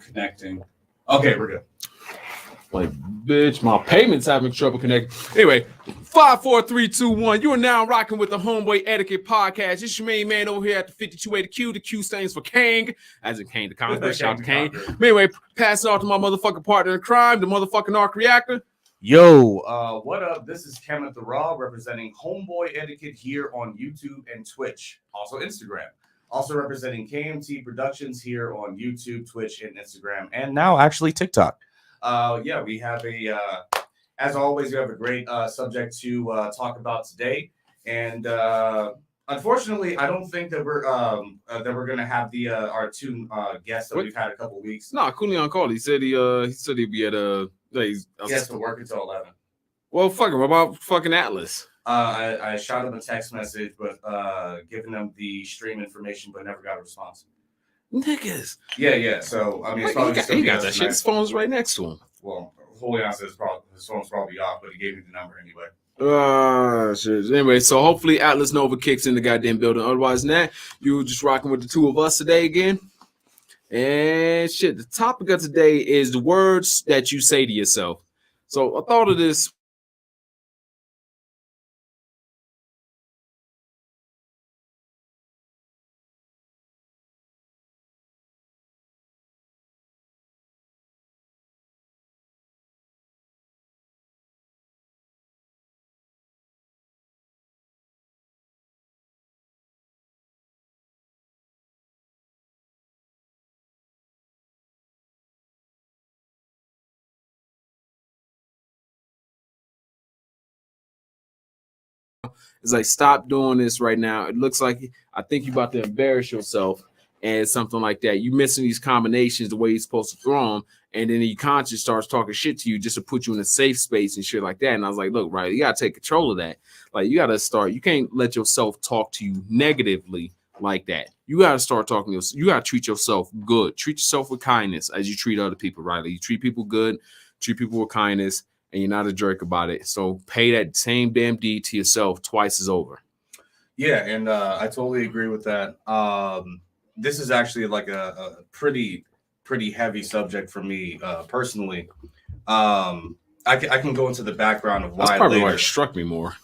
Connecting. Okay, we're good. Like, bitch, my payment's having trouble connecting. Anyway, 5, 4, 3, 2, 1. You are now rocking with the Homeboy Etiquette podcast. It's your main man over here at the 52A. The Q stands for Kang, as in Kang the Conqueror. Shout out to Kang. Anyway, pass it off to my motherfucking partner in crime, the motherfucking arc reactor. Yo, what up? This is Kenneth the Raw representing Homeboy Etiquette here on YouTube and Twitch, also Instagram. Also representing KMT Productions here on YouTube, Twitch, and Instagram, and now actually TikTok. Yeah, we have as always, we have a great subject to talk about today, and unfortunately, I don't think that we're gonna have the our two guests that we've had a couple weeks. No, Kulian called. He said he'd be at he has to work until 11. Well, fuck him. What about fucking Atlas? I shot him a text message, but giving them the stream information, but never got a response. Niggas. Yeah. So I mean, it's probably he got that shit. His phone's right next to him. Well, Julian says his phone's probably off, but he gave me the number anyway. Shit. Anyway, so hopefully Atlas Nova kicks in the goddamn building. Otherwise than that, you were just rocking with the two of us today again. And shit, the topic of today is the words that you say to yourself. So I thought of this. It's like, stop doing this right now. It looks like I think you're about to embarrass yourself and something like that. You missing these combinations the way you're supposed to throw them, and then your conscience starts talking shit to you just to put you in a safe space and shit like that. And I was like, look, right, you gotta take control of that. Like, you gotta start. You can't let yourself talk to you negatively like that. You gotta start talking to yourself. You gotta treat yourself good. Treat yourself with kindness as you treat other people, right? Like, you treat people good, treat people with kindness, and you're not a jerk about it. So pay that same damn deed to yourself twice as over. Yeah, and I totally agree with that. This is actually like a pretty heavy subject for me personally. I can go into the background of why. That's probably later. why it struck me more.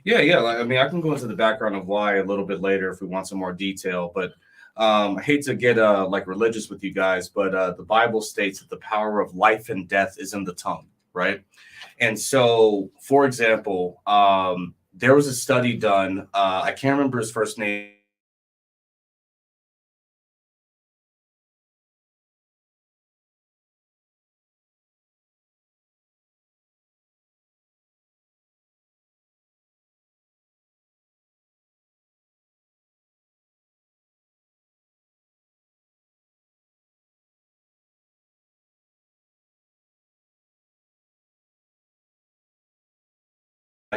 Yeah. I mean, I can go into the background of why a little bit later if we want some more detail. But I hate to get like religious with you guys, but the Bible states that the power of life and death is in the tongue. Right. And so, for example, there was a study done. I can't remember his first name.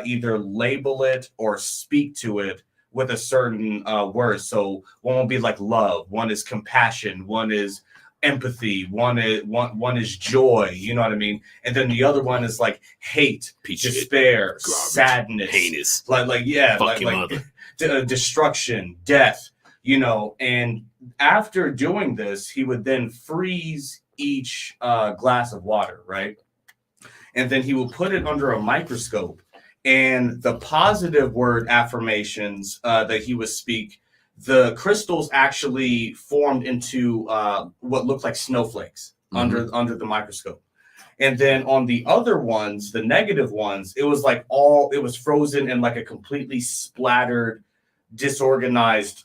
Either label it or speak to it with a certain word. So one will be like love, one is compassion, one is empathy, one is joy, you know what I mean? And then the other one is like hate, despair, sadness, heinous, like destruction, death, you know. And after doing this, he would then freeze each glass of water, right? And then he will put it under a microscope. And the positive word affirmations that he would speak, the crystals actually formed into what looked like snowflakes under the microscope. And then on the other ones, the negative ones, it was like it was frozen in like a completely splattered, disorganized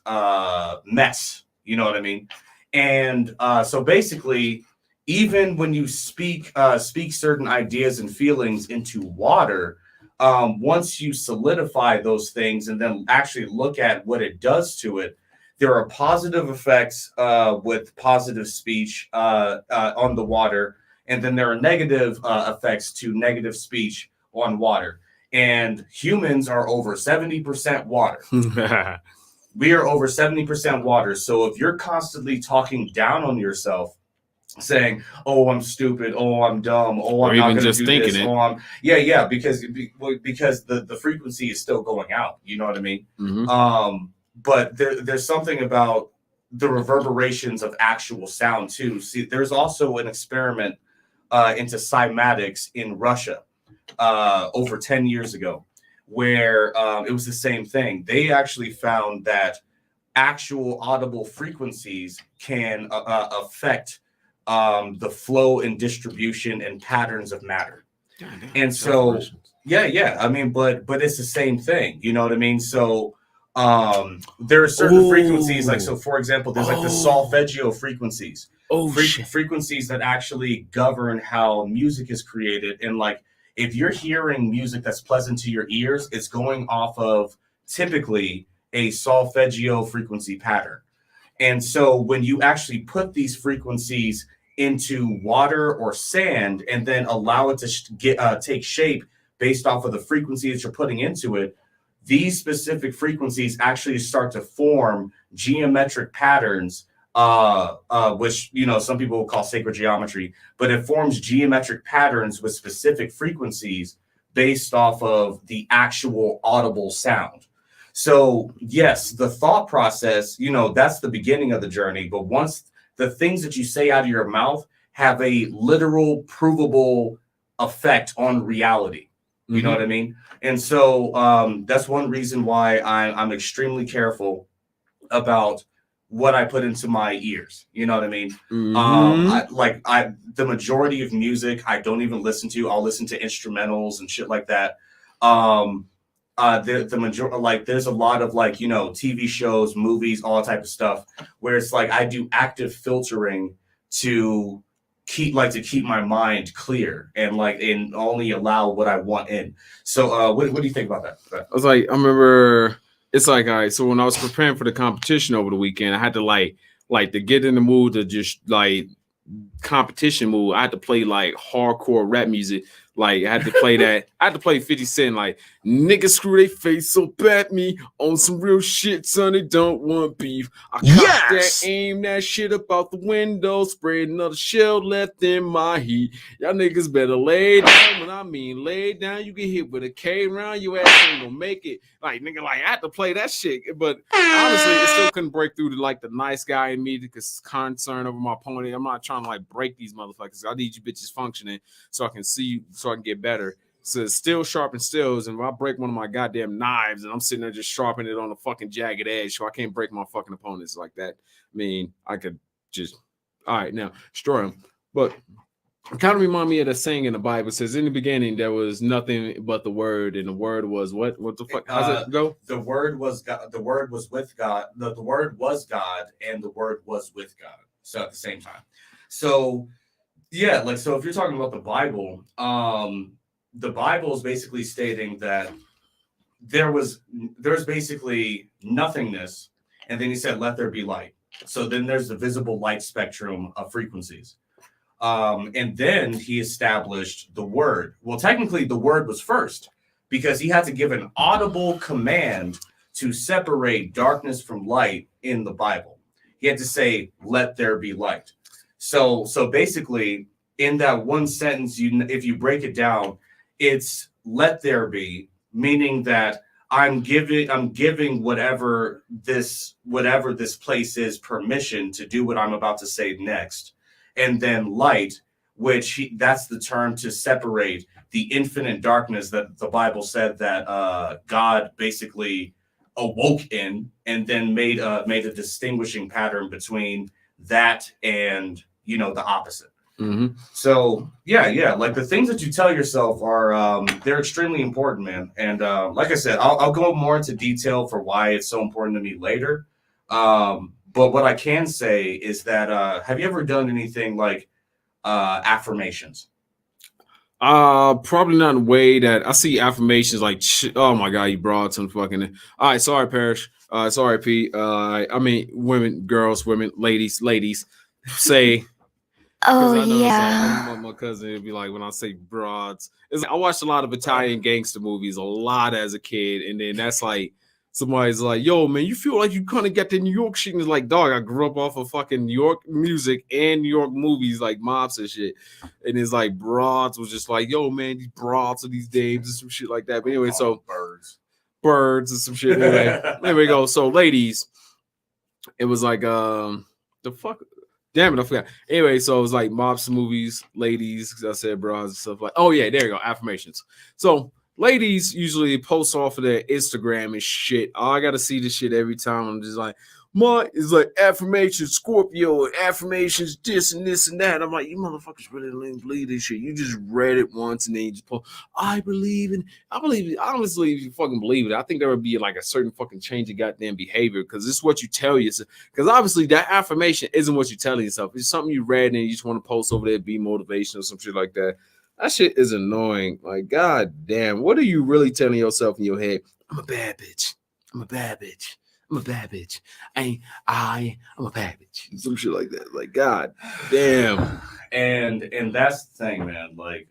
mess. You know what I mean? And so basically, even when you speak certain ideas and feelings into water, once you solidify those things and then actually look at what it does to it, there are positive effects with positive speech on the water, and then there are negative effects to negative speech on water. And humans are over 70% water. We are over 70% water. So if you're constantly talking down on yourself, saying, "Oh, I'm stupid. Oh, I'm dumb. Oh, I'm not going to do this." Oh, I'm because the frequency is still going out. You know what I mean? Mm-hmm. But there's something about the reverberations of actual sound too. See, there's also an experiment into cymatics in Russia over 10 years ago, where it was the same thing. They actually found that actual audible frequencies can affect the flow and distribution and patterns of matter. And so, yeah. I mean, but it's the same thing. You know what I mean? So there are certain frequencies, like, so for example, there's like the solfeggio frequencies. Frequencies that actually govern how music is created. And like, if you're hearing music that's pleasant to your ears, it's going off of typically a solfeggio frequency pattern. And so when you actually put these frequencies into water or sand and then allow it to take shape based off of the frequency that you're putting into it, these specific frequencies actually start to form geometric patterns, which, you know, some people will call sacred geometry, but it forms geometric patterns with specific frequencies based off of the actual audible sound. So yes, the thought process, you know, that's the beginning of the journey. But once the things that you say out of your mouth have a literal, provable effect on reality, you know what I mean? And so that's one reason why I'm extremely careful about what I put into my ears. You know what I mean? The majority of music I don't even listen to. I'll listen to instrumentals and shit like that. The majority, like, there's a lot of, like, you know, TV shows, movies, all type of stuff where it's like I do active filtering to keep my mind clear and only allow what I want in. So what do you think about that? I was like, I remember it's like, all right, so when I was preparing for the competition over the weekend, I had to like to get in the mood to just like competition mood. I had to play like hardcore rap music. Like I had to play that. I had to play 50 Cent, like, niggas screw they face up at me on some real shit, son. They don't want beef. I cocked that, aim that shit up out the window, sprayed another shell left in my heat. Y'all niggas better lay down. When I mean lay down, you get hit with a K round, your ass ain't gonna make it. Like, nigga, like, I had to play that shit. But honestly, it still couldn't break through to like the nice guy in me because concern over my opponent. I'm not trying to like break these motherfuckers. I need you bitches functioning so I can see you, so I can get better. So it's still sharpen stills, and if I break one of my goddamn knives and I'm sitting there just sharpening it on a fucking jagged edge, so I can't break my fucking opponents like that. I mean, I could just, all right, now destroy them. But it kind of remind me of the saying in the Bible. It says, in the beginning there was nothing but the word, and the word was what? What the fuck? How's it go? The word was God. The word was with God. The word was God, and the word was with God. So at the same time. So yeah, like, so if you're talking about the Bible is basically stating that there's basically nothingness, and then he said, let there be light. So then there's the visible light spectrum of frequencies. And then he established the word. Well, technically the word was first because he had to give an audible command to separate darkness from light in the Bible. He had to say, let there be light. So basically in that one sentence, if you break it down, it's let there be, meaning that I'm giving whatever this place is permission to do what I'm about to say next. And then light, that's the term to separate the infinite darkness that the Bible said that God basically awoke in, and then made a distinguishing pattern between that and, you know, the opposite. So yeah, like the things that you tell yourself are they're extremely important, man. And like I said, I'll go more into detail for why it's so important to me later. But what I can say is that have you ever done anything like affirmations? Probably not in a way that I see affirmations like, oh my god, you brought some fucking. All right, sorry, Parrish. Sorry, Pete. I mean, women, girls, women, ladies say. Oh, I know yeah. like, my cousin would be like, when I say broads, it's like, I watched a lot of Italian gangster movies a lot as a kid, and then that's like somebody's like, yo, man, you feel like you kind of got the New York shit. And it's like, dog, I grew up off of fucking New York music and New York movies, like mobs and shit. And it's like broads was just like, yo, man, these broads are these dames and some shit like that. But anyway, so birds and some shit. Anyway, there we go. So ladies, it was like the fuck. Damn it, I forgot. Anyway, so it was like mobster movies, ladies, because I said bras and stuff like. Oh yeah, there you go, affirmations. So ladies usually post off of their Instagram and shit. Oh, I gotta see this shit every time. I'm just like, my is like affirmations, Scorpio, and affirmations, this and this and that. I'm like, you motherfuckers really didn't believe this shit. You just read it once and then you just post. I believe it. Honestly, if you fucking believe it, I think there would be like a certain fucking change in goddamn behavior because this is what you tell yourself. Because obviously that affirmation isn't what you're telling yourself. It's something you read and you just want to post over there, be motivational or some shit like that. That shit is annoying. Like, god damn, what are you really telling yourself in your head? I'm a bad bitch. I'm a bad bitch. I'm a bad bitch. I'm a bad bitch. Some shit like that. Like, god damn. And that's the thing, man. Like,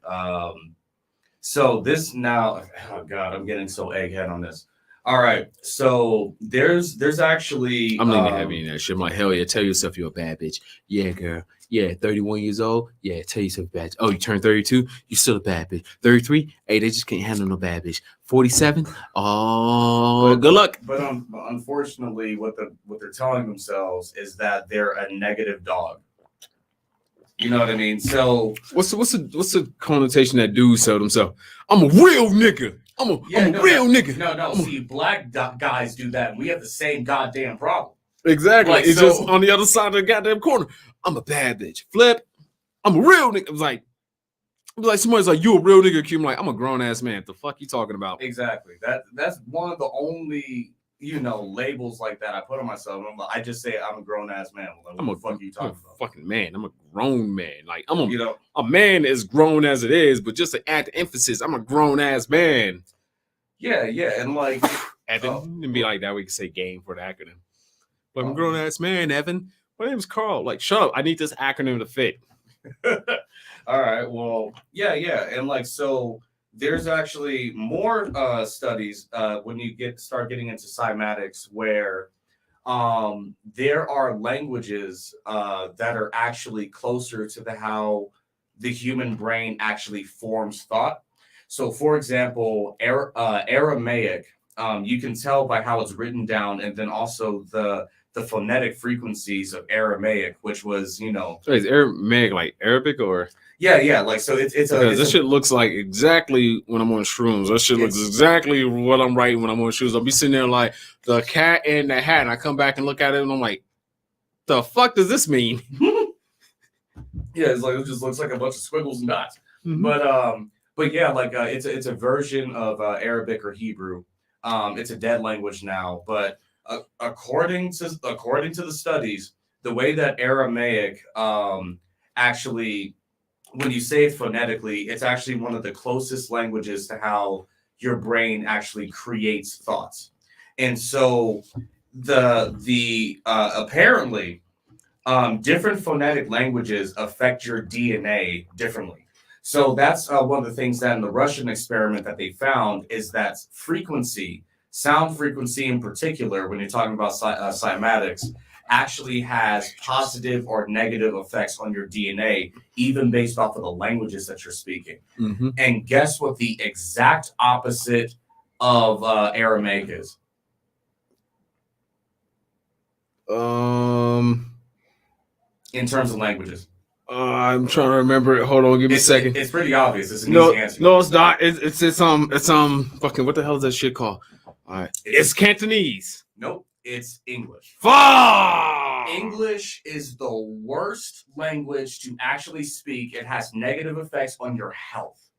so this now, oh god, I'm getting so egghead on this. All right, so there's actually I'm not even having that shit. I'm like, hell yeah, tell yourself you're a bad bitch. Yeah, girl. Yeah, 31 years old. Yeah, tell yourself bad. Oh, you turned 32. You still a bad bitch. 33. Hey, they just can't handle no bad bitch. 47. Oh, good luck. But unfortunately, what they're telling themselves is that they're a negative dog. You know what I mean? So what's the connotation that dudes tell themselves? I'm a real nigga. I'm a real nigga. No. See, black guys do that, and we have the same goddamn problem. Exactly. Like, it's just on the other side of the goddamn corner. I'm a bad bitch. Flip. I'm a real nigga. It was like somebody's like, you a real nigga? I'm like, I'm a grown ass man. What the fuck you talking about? Exactly. That's one of the only labels like that I put on myself. I just say I'm a grown ass man. Like, what the fuck are you talking about? Fucking man. I'm a grown man. Like I'm a man as grown as it is, but just to add the emphasis, I'm a grown ass man. Yeah, and like Evan, and be like that. We can say game for the acronym. But I'm a grown ass man, Evan. My name's Carl. Like, shut up. I need this acronym to fit. All right. Well, yeah. And like, so there's actually more studies when you start getting into cymatics where there are languages that are actually closer to how the human brain actually forms thought. So, for example, Aramaic, you can tell by how it's written down, and then also the phonetic frequencies of Aramaic, which was, So is Aramaic like Arabic or? Yeah. Like, so this shit looks like exactly when I'm on shrooms. That shit looks exactly what I'm writing when I'm on shrooms. I'll be sitting there like the cat in the hat, and I come back and look at it, and I'm like, the fuck does this mean? Yeah, it's like it just looks like a bunch of squiggles and dots. Mm-hmm. But yeah, like it's a version of Arabic or Hebrew. It's a dead language now, but according to the studies, the way that Aramaic actually, when you say it phonetically, it's actually one of the closest languages to how your brain actually creates thoughts. And so the apparently different phonetic languages affect your DNA differently. So that's one of the things that in the Russian experiment that they found is that sound frequency in particular, when you're talking about cymatics, actually has positive or negative effects on your DNA, even based off of the languages that you're speaking. Mm-hmm. And guess what the exact opposite of Aramaic is? In terms of languages. I'm trying to remember it. Hold on, give me a second. It's pretty obvious. It's an easy answer. No, it's not. It's fucking what the hell is that shit called? All right, it's Cantonese. Nope, it's English. Fuck! English is the worst language to actually speak. It has negative effects on your health.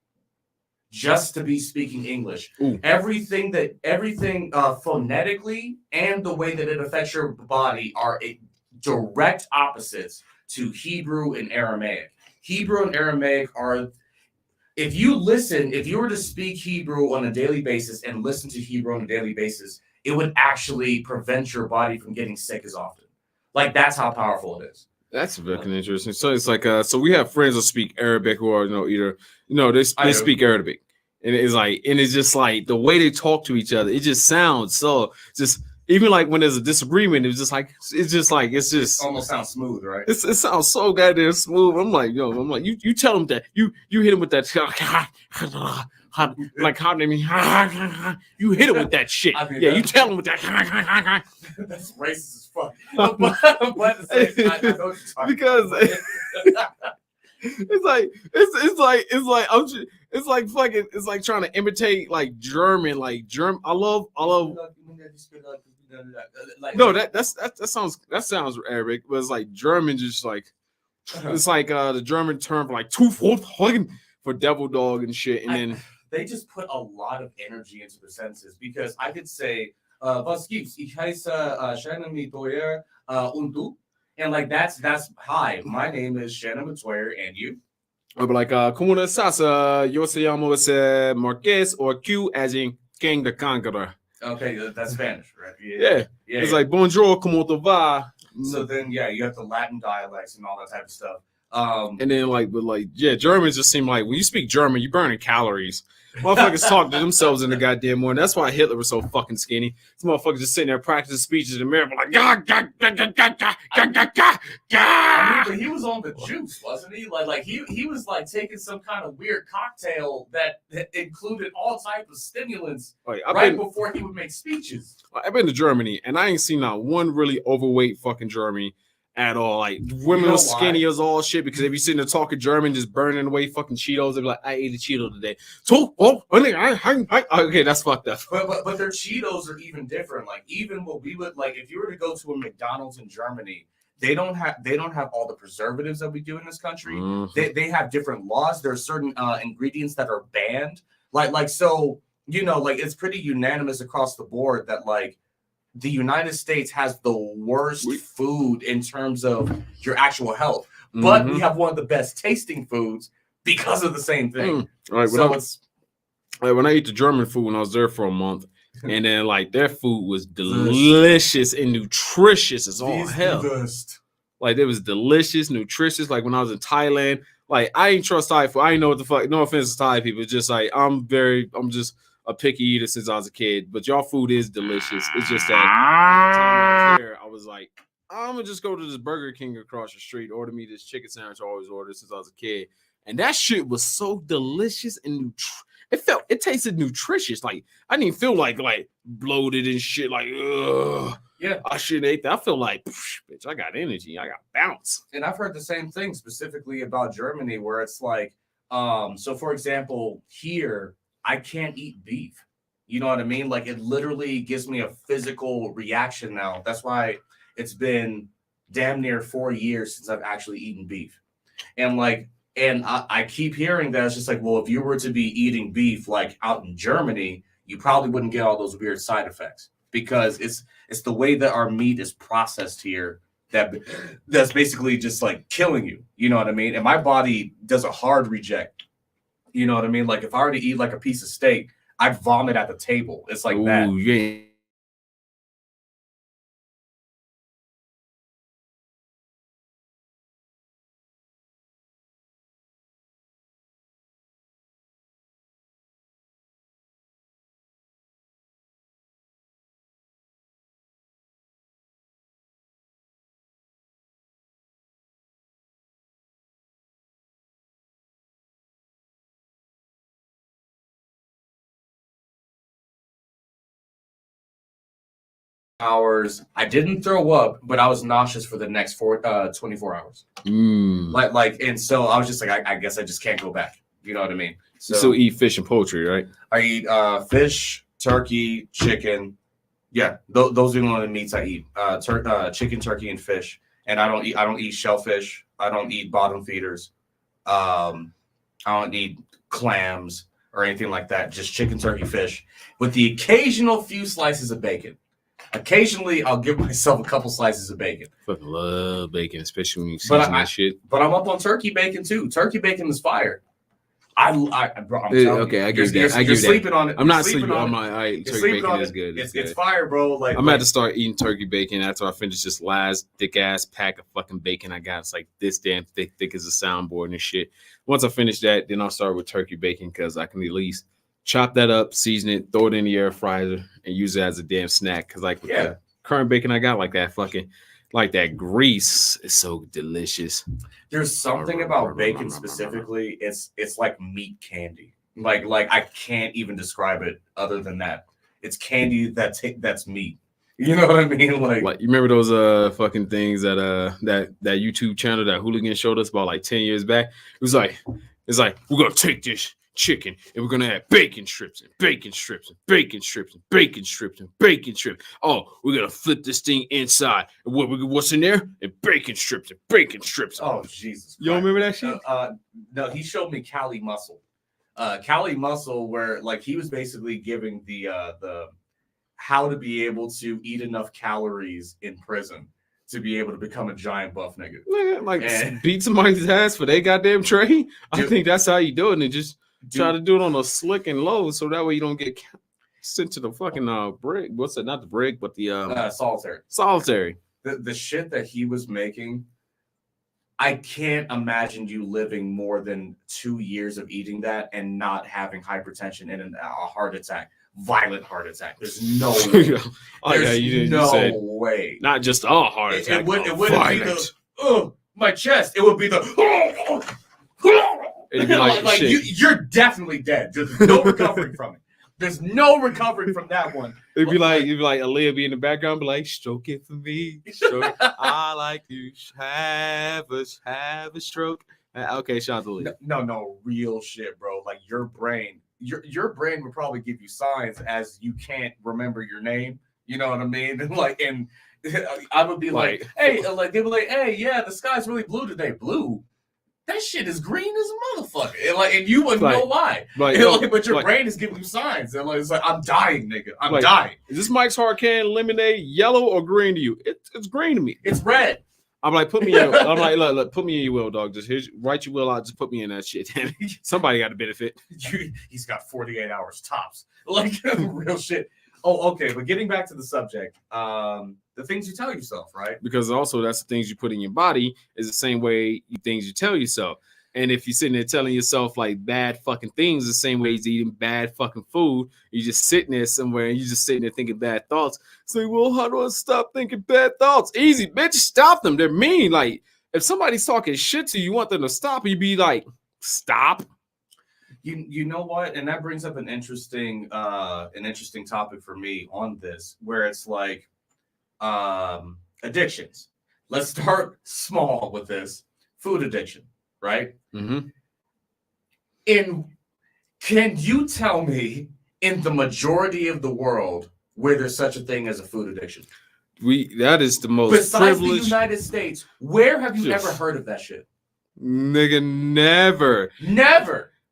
Just to be speaking English, everything phonetically and the way that it affects your body are direct opposites to Hebrew and Aramaic. Hebrew and Aramaic are, if you were to speak Hebrew on a daily basis and listen to Hebrew on a daily basis, it would actually prevent your body from getting sick as often. Like, that's how powerful it is. That's fucking interesting. So it's like, so we have friends that speak Arabic who are, they speak Arabic. And it's just like the way they talk to each other, it just sounds so just, even like when there's a disagreement, it almost sounds smooth, right? It sounds so goddamn smooth. I'm like, you tell them that you hit him with that how they mean, you hit it with that shit. I mean, Yeah, you tell him with that. That's racist as fuck. But at the same time, I know what you're talking Because about. it's like fucking it's like trying to imitate like German. I love no that sounds Arabic, but it's like German, just like it's like the German term for like for devil dog and shit. And then they just put a lot of energy into the sentences, because I could say was gibt's? Ich heiße Shannon Mitoyer und du? And like that's hi, my name is Shannon Mitoyer, and you? I'll be like, ¿Cómo estás? Yo se llamo Marquez, or Q as in King the Conqueror. Okay, that's Spanish, right? Yeah. It's like bonjour, ¿cómo te va? So then, yeah, you have the Latin dialects and all that type of stuff. And then Germans just seem like when you speak German, you're burning calories. Motherfuckers talk to themselves in the goddamn morning. That's why Hitler was so fucking skinny. This motherfucker just sitting there practicing speeches in the mirror, like, I mean, but he was on the juice, wasn't he? Like he was like taking some kind of weird cocktail that included all types of stimulants before he would make speeches. I've been to Germany, and I ain't seen not one really overweight fucking Germany at all. Like women was skinny as all shit, because if you sitting there talking German, just burning away fucking Cheetos, they'd be like, I ate a Cheeto today. Okay, that's fucked up. But their Cheetos are even different. Like even what we would like, if you were to go to a McDonald's in Germany, they don't have all the preservatives that we do in this country. Mm-hmm. They have different laws. There are certain ingredients that are banned. Like so, like it's pretty unanimous across the board that like the United States has the worst food in terms of your actual health, but we have one of the best tasting foods because of the same thing. Right. So when I ate the German food when I was there for a month, and then like their food was delicious and nutritious as all hell. Like it was delicious, nutritious. Like when I was in Thailand, like I ain't trust Thai food. I ain't know what the fuck. No offense to Thai people, just like I'm just a picky eater since I was a kid, but y'all food is delicious. It's just that at the time I was here, I was like, I'm gonna just go to this Burger King across the street, order me this chicken sandwich I always ordered since I was a kid. And that shit was so delicious and it tasted nutritious. Like I didn't feel like bloated and shit. Like, ugh. Yeah, I shouldn't eat that. I feel like, bitch, I got energy. I got bounce. And I've heard the same thing specifically about Germany, where it's like, so for example, here, I can't eat beef. You know what I mean? Like it literally gives me a physical reaction now. That's why it's been damn near 4 years since I've actually eaten beef. And I keep hearing that it's just like, well, if you were to be eating beef like out in Germany, you probably wouldn't get all those weird side effects, because it's the way that our meat is processed here that's basically just like killing you. You know what I mean? And my body does a hard reject. You know what I mean? Like if I were to eat like a piece of steak, I'd vomit at the table. It's like that. Yeah. Hours. I didn't throw up, but I was nauseous for the next 24 hours. And so I was just like, I guess I just can't go back. You know what I mean? So you still eat fish and poultry, right? I eat fish, turkey, chicken. Yeah, those are the only meats I eat. Chicken, turkey, and fish. And I don't eat shellfish. I don't eat bottom feeders. I don't eat clams or anything like that. Just chicken, turkey, fish, with the occasional few slices of bacon. Occasionally, I'll give myself a couple slices of bacon. Fucking love bacon, especially when you season that shit. But I'm up on turkey bacon too. Turkey bacon is fire. I'm okay, I give that. You're sleeping on it. I'm not sleeping on my. Turkey bacon is good. It's fire, bro. Like I'm about to start eating turkey bacon after I finish this last thick ass pack of fucking bacon I got. It's like this damn thick as a soundboard and shit. Once I finish that, then I'll start with turkey bacon, because I can at least chop that up, season it, throw it in the air fryer, and use it as a damn snack. Because like with the current bacon I got, like that grease is so delicious. There's something about bacon specifically. It's like meat candy. Like I can't even describe it other than that. It's candy that's meat. You know what I mean? Like you remember those fucking things that that YouTube channel that Hooligan showed us about like 10 years back? It's like we're gonna take this chicken and we're gonna add bacon strips and bacon strips and bacon strips and bacon strips and bacon strips. Oh, we're gonna flip this thing inside. And what's in there? And bacon strips and bacon strips. Oh Jesus! You don't remember that shit? No, he showed me Cali Muscle. Cali Muscle, where like he was basically giving the how to be able to eat enough calories in prison to be able to become a giant buff nigga. Like beat somebody's ass for their goddamn tray. I think that's how you do it, and just try to do it on a slick and low, so that way you don't get sent to the fucking brig. What's it? Not the brig, but the solitary. Solitary. The shit that he was making, I can't imagine you living more than 2 years of eating that and not having hypertension and a heart attack. Violent heart attack. There's no way. There's no way. Not just a heart attack. It wouldn't be the my chest. It would be the it'd be like you're definitely dead. There's no recovering from it. There's no recovering from that one. It'd be like Aaliyah be in the background, be like, stroke it for me. Stroke. I like to have a stroke. Okay, shout out to Aaliyah. No, real shit, bro. Like your brain would probably give you signs as you can't remember your name. You know what I mean? And I would be like, hey, like they were like, hey, yeah, the sky's really blue today. Blue? That shit is green as a motherfucker. And you wouldn't know why. But your brain is giving you signs. And it's like, I'm dying, nigga. I'm dying. Is this Mike's Hard Can lemonade yellow or green to you? It's green to me. It's red. I'm like, put me in. I'm like, look, put me in your will, dog. Just write your will out. Just put me in that shit. Somebody got to benefit. He's got 48 hours tops. Like real shit. Oh, okay. But getting back to the subject, the things you tell yourself, right? Because also that's the things you put in your body is the same way things you tell yourself. And if you're sitting there telling yourself like bad fucking things, the same way as eating bad fucking food, you're just sitting there somewhere and you're just sitting there thinking bad thoughts. Say, well, how do I stop thinking bad thoughts? Easy, bitch, stop them. They're mean. Like, if somebody's talking shit to you, you want them to stop, you'd be like, stop. You know what? And that brings up an interesting topic for me on this, where it's like addictions. Let's start small with this. Food addiction. Right? Mm-hmm. Can you tell me in the majority of the world where there's such a thing as a food addiction? That is the most besides privileged... the United States. Where have you ever heard of that shit? Nigga, never.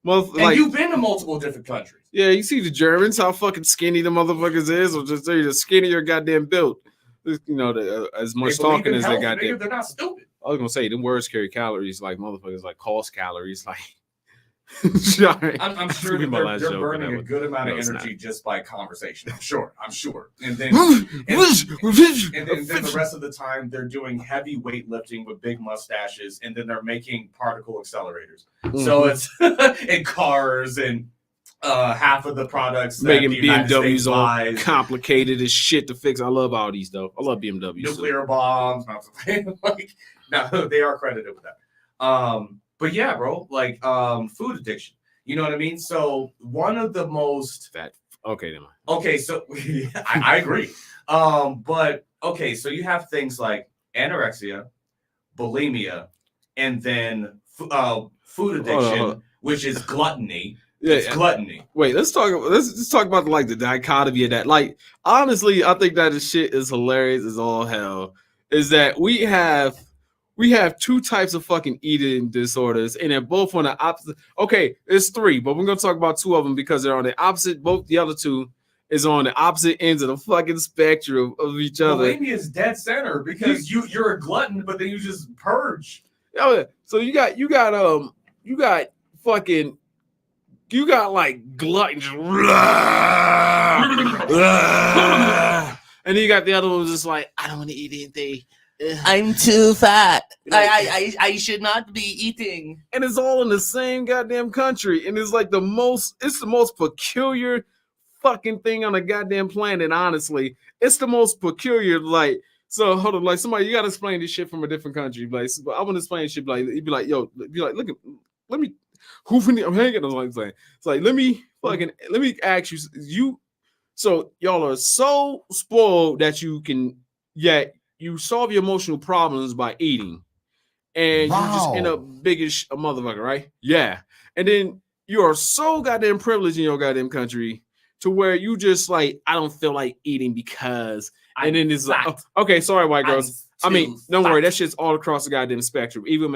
Well, and you've been to multiple different countries. Yeah, you see the Germans, how fucking skinny the motherfuckers is, or just they're skinnier goddamn built. You know, as much talking as they goddamn. They're not stupid. I was gonna say them words carry calories like motherfuckers, like cost calories. Like I'm sure they're burning a good amount of energy just by conversation. I'm sure. And then the rest of the time they're doing heavy weightlifting with big mustaches, and then they're making particle accelerators. Mm-hmm. So it's in cars and half of the products making BMWs all complicated as shit to fix. I love Audis though. I love BMWs. Nuclear bombs. No, they are credited with that. But yeah, bro, like food addiction. You know what I mean? So one of the most okay, so I agree. But okay, so you have things like anorexia, bulimia, and then food addiction, which is gluttony. Yeah, it's gluttony. Wait, let's talk about like the dichotomy of that. Like, honestly, I think that this shit is hilarious as all hell. Is that we have two types of fucking eating disorders, and they're both on the opposite. Okay, it's three, but we're gonna talk about two of them because they're on the opposite. Both the other two is on the opposite ends of the fucking spectrum of each other. Bulimia is dead center because you're a glutton, but then you just purge. Yeah, so you got like gluttons, and then you got the other ones just like, I don't want to eat anything. I'm too fat. I should not be eating. And it's all in the same goddamn country. And it's like the most peculiar fucking thing on the goddamn planet, honestly. It's the most peculiar, like, so hold on, like somebody, you gotta explain this shit from a different country. Like, I want to explain shit, like, you'd be like, yo, look at, let me, I'm hanging. I'm like saying, it's like let me ask you. So y'all are so spoiled that you solve your emotional problems by eating, and you just end up big as a motherfucker, right? Yeah, and then you are so goddamn privileged in your goddamn country to where you just like I don't feel like eating because, and then it's like, okay, sorry, white girls. I mean, don't worry, that shit's all across the goddamn spectrum, even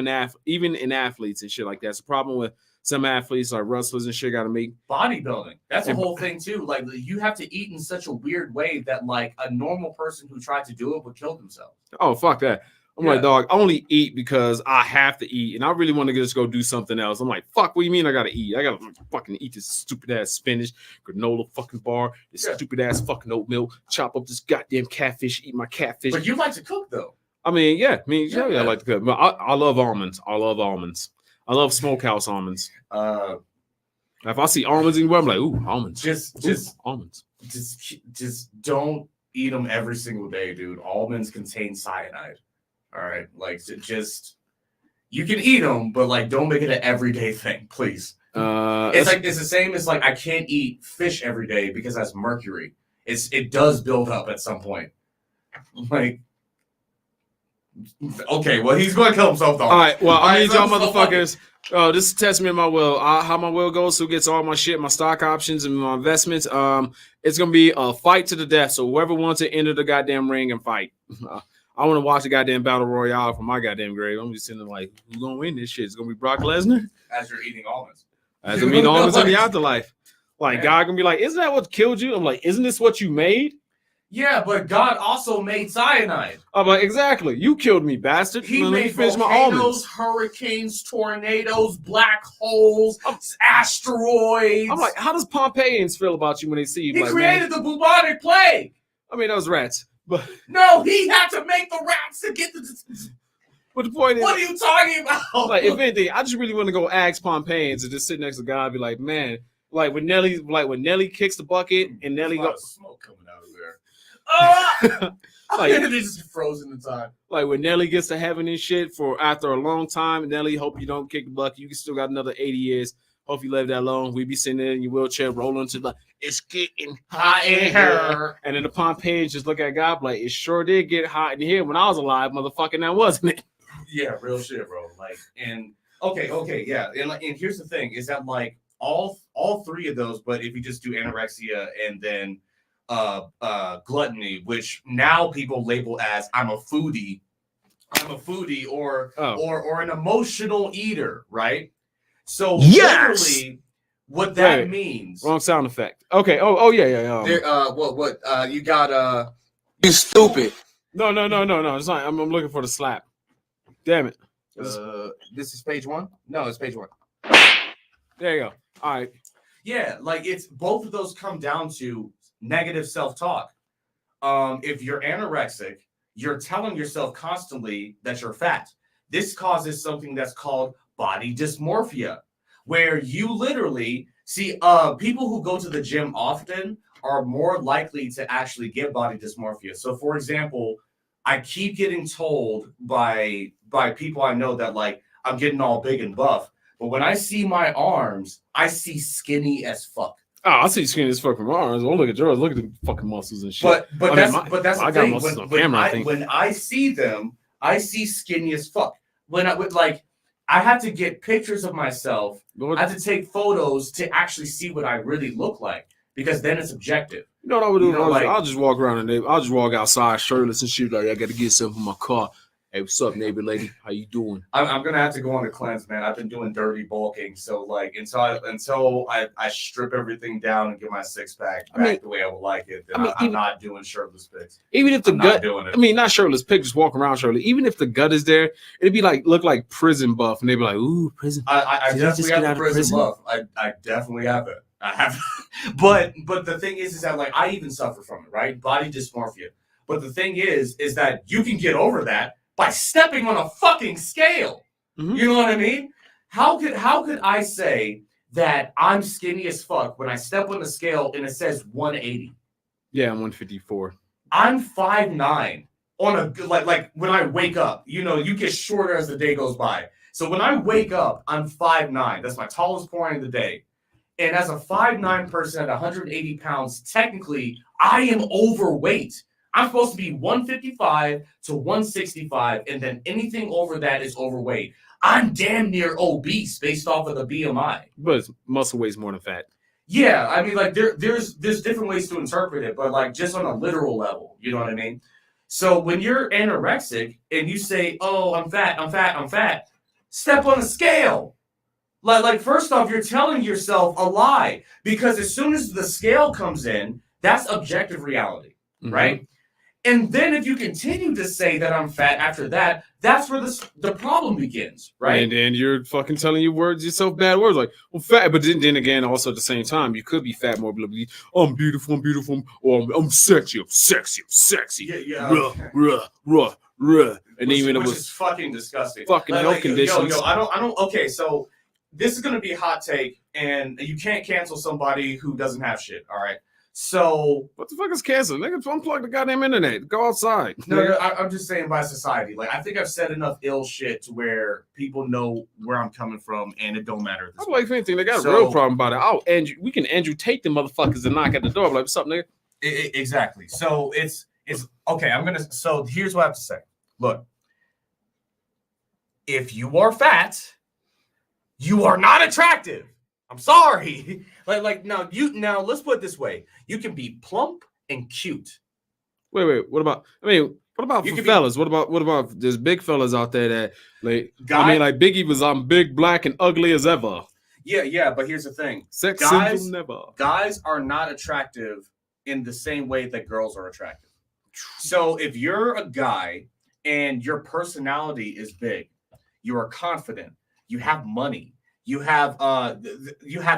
in athletes and shit like that. It's a problem with some athletes like wrestlers and shit got to make bodybuilding. That's a whole thing too. Like you have to eat in such a weird way that like a normal person who tried to do it would kill themselves. Oh, fuck that. I'm like, dog, I only eat because I have to eat, and I really want to just go do something else. I'm like, fuck, what do you mean I gotta eat? I gotta fucking eat this stupid ass spinach, granola fucking bar, this stupid ass fucking oatmeal, chop up this goddamn catfish, eat my catfish. But you like to cook though. I mean, I like to cook. But I love almonds. I love almonds. I love smokehouse almonds. If I see almonds anywhere, I'm like, ooh, almonds. Just almonds. Just don't eat them every single day, dude. Almonds contain cyanide. All right, like just you can eat them, but like don't make it an everyday thing, please. It's the same as like I can't eat fish every day because that's mercury. It does build up at some point. Like, okay, well he's going to kill himself though. All right, well I need y'all motherfuckers. Oh, this is testament of my will. How my will goes, who gets all my shit, my stock options and my investments. It's gonna be a fight to the death. So whoever wants to enter the goddamn ring and fight. I want to watch the goddamn battle royale from my goddamn grave. I'm just sitting there like, who's gonna win this shit? It's gonna be Brock Lesnar. As you're eating almonds. As I'm eating almonds in the afterlife. Like, God gonna be like, isn't that what killed you? I'm like, isn't this what you made? Yeah, but God also made cyanide. I'm like, exactly. You killed me, bastard. He made volcanoes, hurricanes, tornadoes, black holes, asteroids. I'm like, how does Pompeians feel about you when they see you? He like, created the bubonic plague. I mean, those rats. But no, he had to make the rats to get the. But the point is, what are you talking about? Like, if anything, I just really want to go ask Pompeians and just sit next to God and be like, man, like when Nelly kicks the bucket and Nelly goes, smoke coming out of there. Like, it's just frozen in time. Like when Nelly gets to heaven and shit for after a long time, Nelly, hope you don't kick the bucket. You still got another 80 years. Hope you live that long. We be sitting there in your wheelchair, rolling to like, it's getting hot in here. And then the Pompeians just look at God like, it sure did get hot in here when I was alive, motherfucking that wasn't it? Yeah, real shit, bro. Like, and okay, yeah. And here's the thing, is that like all three of those, but if you just do anorexia and then gluttony, which now people label as I'm a foodie or an emotional eater, right? So literally, what that means. Wrong sound effect. Okay. Oh yeah. What you got? You stupid. No. It's not. I'm looking for the slap. Damn it. This is page 1. No, it's page 1. There you go. All right. Yeah, like it's both of those come down to negative self-talk. If you're anorexic, you're telling yourself constantly that you're fat. This causes something that's called body dysmorphia, where you literally see people who go to the gym often are more likely to actually get body dysmorphia. So, for example, I keep getting told by people I know that like I'm getting all big and buff, but when I see my arms, I see skinny as fuck. Oh, I see skinny as fuck from arms. Oh, look at yours. Look at the fucking muscles and shit. But that's the thing. When I see them, I see skinny as fuck. I have to get pictures of myself. I have to take photos to actually see what I really look like, because then it's objective. You know what I would do? I'll just walk around and I'll just walk outside shirtless and shit. Like, I got to get something from my car. Hey, what's up, neighbor lady? How you doing? I'm gonna have to go on a cleanse, man. I've been doing dirty bulking, so like until I strip everything down and get my six-pack back the way I would like it, then I'm not doing shirtless pics. Even if the gut, not shirtless pics, just walk around shirtless. Even if the gut is there, it'd be like look like prison buff, and they'd be like, "Ooh, prison." I definitely have the prison buff. I definitely have it. I have, but the thing is that like I even suffer from it, right? Body dysmorphia. But the thing is that you can get over that by stepping on a fucking scale. Mm-hmm. You know what I mean? How could I say that I'm skinny as fuck when I step on the scale and it says 180? Yeah, I'm 154. I'm 5'9". On a like when I wake up, you get shorter as the day goes by. So when I wake up, I'm 5'9". That's my tallest point of the day. And as a 5'9" person at 180 pounds, technically, I am overweight. I'm supposed to be 155 to 165, and then anything over that is overweight. I'm damn near obese based off of the BMI. But muscle weighs more than fat. Yeah, I mean, like there's different ways to interpret it, but like just on a literal level, you know what I mean? So when you're anorexic and you say, "Oh, I'm fat," step on a scale. Like first off, you're telling yourself a lie because as soon as the scale comes in, that's objective reality, right? And then if you continue to say that I'm fat after that, that's where the problem begins, right? And then you're fucking telling yourself bad words like, well, fat. But then again, also at the same time, you could be fat more, I'm beautiful, or I'm sexy. Yeah. Ruh. And which, even which it was is fucking disgusting. fucking health conditions. I don't. Okay, so this is gonna be a hot take, and you can't cancel somebody who doesn't have shit. All right. So what the fuck is cancer? Nigga, unplug the goddamn internet. Go outside. No, I'm just saying by society. Like I think I've said enough ill shit to where people know where I'm coming from, and it don't matter. I'm like, if anything, they got a real problem about it. We can Andrew Tate the motherfuckers and knock at the door. I'm like, what's up, nigga? Exactly. So it's okay. So here's what I have to say. Look, if you are fat, you are not attractive. I'm sorry. Now let's put it this way. You can be plump and cute. Wait. What about for fellas? What about there's big fellas out there that like like Biggie was I'm big, black, and ugly as ever. Yeah, but here's the thing. Symbol never. Guys are not attractive in the same way that girls are attractive. So if you're a guy and your personality is big, you are confident, you have money, you have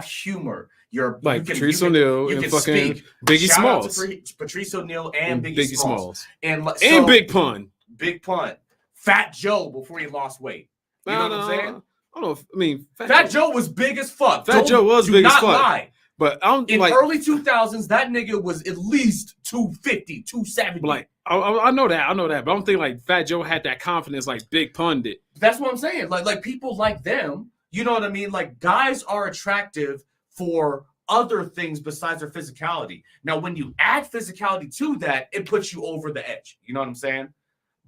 humor. You can Patrice O'Neal and fucking speak. Biggie Shout Smalls. out to Patrice O'Neal and Biggie Smalls. And Big Pun. Big Pun. Fat Joe before he lost weight. You know what I'm saying? I don't know. I mean, Fat Joe was big as fuck. Joe was big as fuck. Lie. But in early 2000s, that nigga was at least 250, 270. Like I know that, but I don't think like Fat Joe had that confidence like Big Pun did. That's what I'm saying. Like people like them, you know what I mean? Like guys are attractive for other things besides their physicality. Now, when you add physicality to that, it puts you over the edge. You know what I'm saying?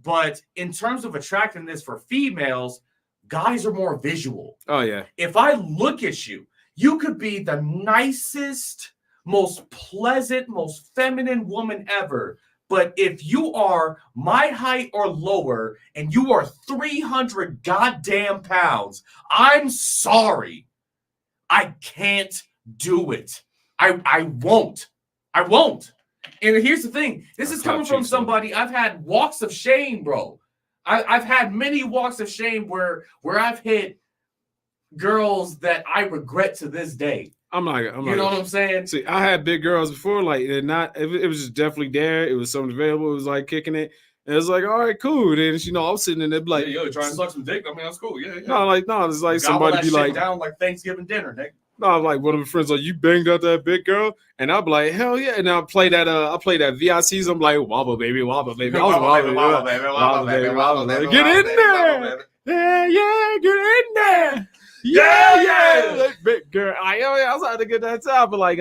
But in terms of attractiveness for females, guys are more visual. Oh yeah. If I look at you, you could be the nicest, most pleasant, most feminine woman ever. But if you are my height or lower and you are 300 goddamn pounds, I'm sorry. I can't do it. I won't. And here's the thing. This is coming from somebody. I've had walks of shame, bro. I've had many walks of shame where I've hit girls that I regret to this day. You know what I'm saying? See, I had big girls before, like it was just definitely there. It was something available. It was like kicking it. And it's like, all right, cool. Then I was sitting in there like, yo, trying to suck some dick. I mean, that's cool. Yeah. No, it's like somebody be like down like Thanksgiving dinner, nigga. No, like one of my friends like, you banged out that big girl, and I'll be like, hell yeah, and I play that VICs. I'm like, wobble baby. I was wobble baby. Get in there. Yeah, get in there. Yeah. That big girl. I was having to get that time, but like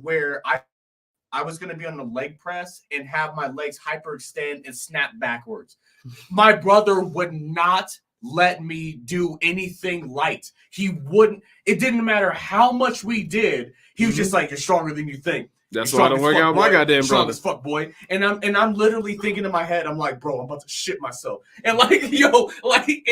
where I was going to be on the leg press and have my legs hyperextend and snap backwards. My brother would not let me do anything light. He wouldn't. It didn't matter how much we did. He was just like, you're stronger than you think. That's You're why I strong don't as work fuck, out with my boy. goddamn Strong brother. as fuck, boy. And I'm literally thinking in my head, I'm like, bro, I'm about to shit myself. And like, yo, like,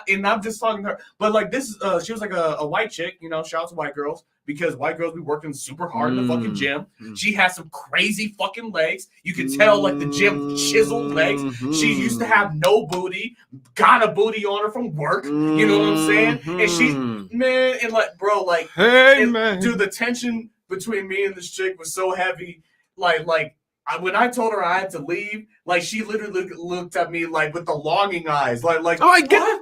and I'm just talking to her. But like this, she was like a white chick, you know. Shout out to white girls because white girls be working super hard in the fucking gym. She has some crazy fucking legs. You can tell like the gym chiseled legs. She used to have no booty, got a booty on her from work. You know what I'm saying? And she, man, and like, bro, like, hey and, man, dude, the tension between me and this chick was so heavy. When I told her I had to leave, like she literally looked at me like with the longing eyes, like oh, I get what?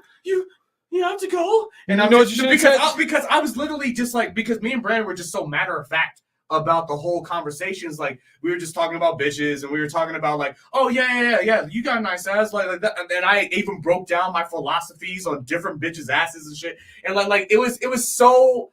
You have to go, and you I'm know just, what you should have because I was literally just like, because me and Brandon were just so matter of fact about the whole conversations. Like we were just talking about bitches, and we were talking about like, oh yeah, you got a nice ass, like that. And I even broke down my philosophies on different bitches' asses and shit, and like it was so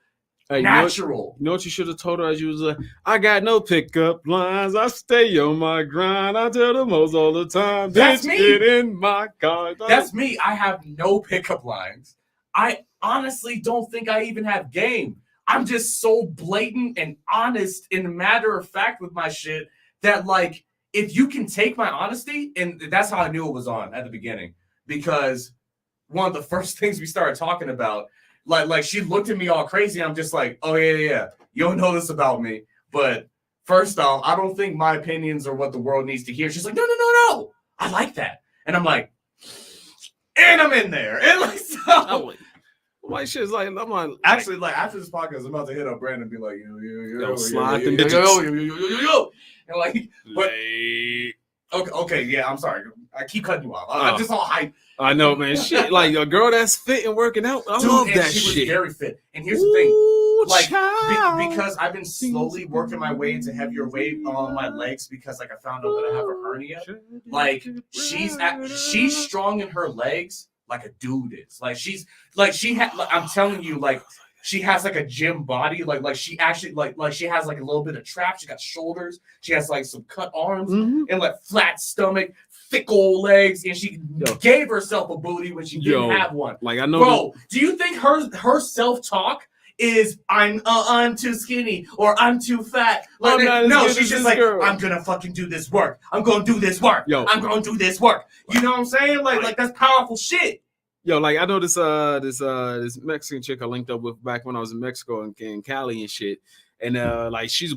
natural. You know what you should have told her as you was like, I got no pickup lines. I stay on my grind. I tell the most all the time. That's Bitch, me. get in my car. That's me. I have no pickup lines. I honestly don't think I even have game. I'm just so blatant and honest and matter of fact with my shit that like if you can take my honesty, and that's how I knew it was on at the beginning, because one of the first things we started talking about, like she looked at me all crazy. And I'm just like, oh yeah. You don't know this about me, but first off, I don't think my opinions are what the world needs to hear. She's like, no. I like that, and I'm like, and I'm in there, and like so. Like shit's like I'm like Actually, like after this podcast, I'm about to hit up Brandon and be like, yo, slide them yo, and like, but okay, yeah, I'm sorry, I keep cutting you off. I'm just all hype. I know, man. Shit, like a girl that's fit and working out. I love that she shit. Was very fit, and here's the thing, like because I've been slowly working my way into heavier weight on my legs because like I found out that I have a hernia. Like she's strong in her legs. Like a dude is. I'm telling you, like she has like a gym body. Like she actually like she has like a little bit of trap. She got shoulders. She has like some cut arms and like flat stomach, thick old legs, and she gave herself a booty when she didn't have one. Like I know, bro. Do you think her self talk is I'm too skinny or I'm too fat? Like no, she's just like girl. I'm gonna fucking do this work. I'm gonna do this work. I'm gonna do this work. You know what I'm saying? Like that's powerful shit. Yo, like I know this Mexican chick I linked up with back when I was in Mexico and Cali and shit. And like she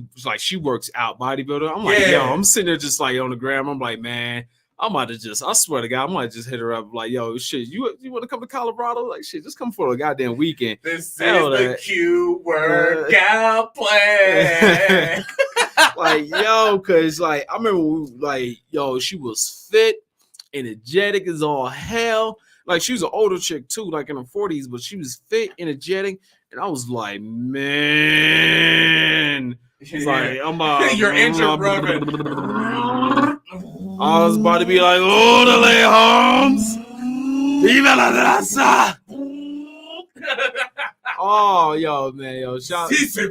works out bodybuilder. I'm like, yo, I'm sitting there just like on the ground. I'm like, man, I swear to God, I might just hit her up like, yo, shit, you want to come to Colorado? Like, shit, just come for a goddamn weekend. This is the Q workout plan. Like, yo, cause like I remember she was fit, energetic as all hell. Like she was an older chick too, like in her 40s, but she was fit, energetic, and I was like, man, like I'm your engine rubbing. I was about to be like, oh, the lay homes, viva la raza. Oh, yo, man, yo, shout. Si se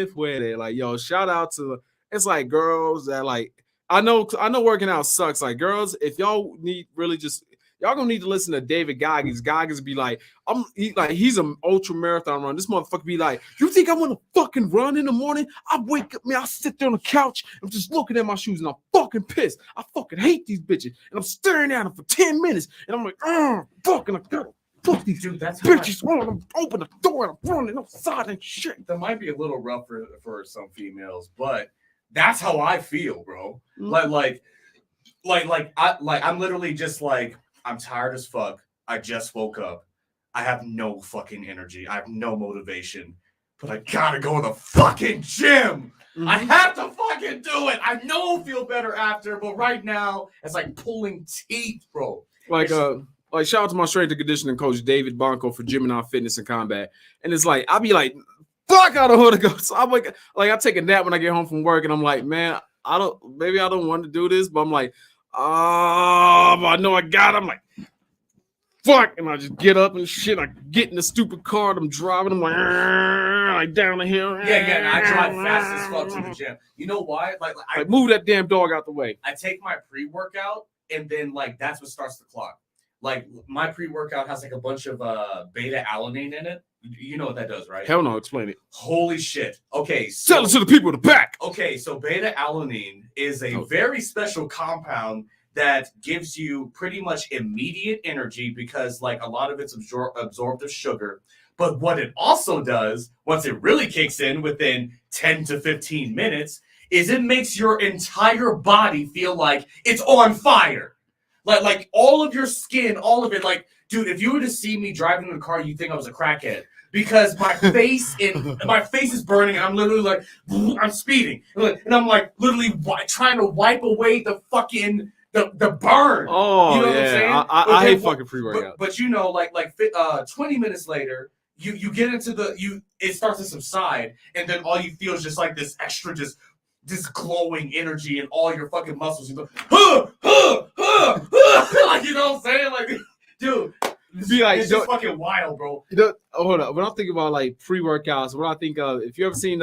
puede. Like, yo, shout out to. It's like girls that like. I know working out sucks. Like girls, if y'all need really just. Y'all gonna need to listen to David Goggins. Goggins be like, he's an ultra marathon run. This motherfucker be like, you think I want to fucking run in the morning? I wake up, man, I sit there on the couch, I'm just looking at my shoes and I'm fucking pissed. I fucking hate these bitches. And I'm staring at them for 10 minutes. And I'm like, fucking, I gotta fuck these bitches. I'm open the door and I'm running outside and shit. That might be a little rough for some females, but that's how I feel, bro. I'm literally just like, I'm tired as fuck. I just woke up. I have no fucking energy. I have no motivation. But I gotta go to the fucking gym. Mm-hmm. I have to fucking do it. I know I'll feel better after, but right now, it's like pulling teeth, bro. Like shout out to my strength and conditioning coach, David Bonko, for Gemini Fitness and Combat. And it's like, I'll be like, fuck, I don't want to go. So I'm like I take a nap when I get home from work, and I'm like, man, I don't want to do this, but I'm like, I know I got it. I'm like, fuck. And I just get up and shit. I get in the stupid car and I'm driving. I'm like down the hill. Yeah. And I drive fast as fuck to the gym. You know why? Like move that damn dog out the way. I take my pre-workout and then like that's what starts the clock. Like my pre-workout has like a bunch of beta alanine in it. You know what that does, right? Hell no, explain it. Holy shit. Okay, so Tell it to the people in the back. okay, so beta alanine is a very special compound that gives you pretty much immediate energy because like a lot of it's absorbed as sugar. But what it also does, once it really kicks in within 10 to 15 minutes, is it makes your entire body feel like it's on fire. Like all of your skin, all of it. Like, dude, if you were to see me driving in the car, you'd think I was a crackhead. Because my face is burning, and I'm literally like, I'm speeding. And I'm like literally trying to wipe away the fucking the burn. Oh, you know yeah. what I'm saying? I hate fucking pre-workout. But you know, like 20 minutes later, you get into it starts to subside, and then all you feel is just like this extra just glowing energy in all your fucking muscles. You go, like, you know what I'm saying? Like, dude, it's just fucking wild, bro. Hold up. When I think about like pre-workouts, what I think of, if you ever seen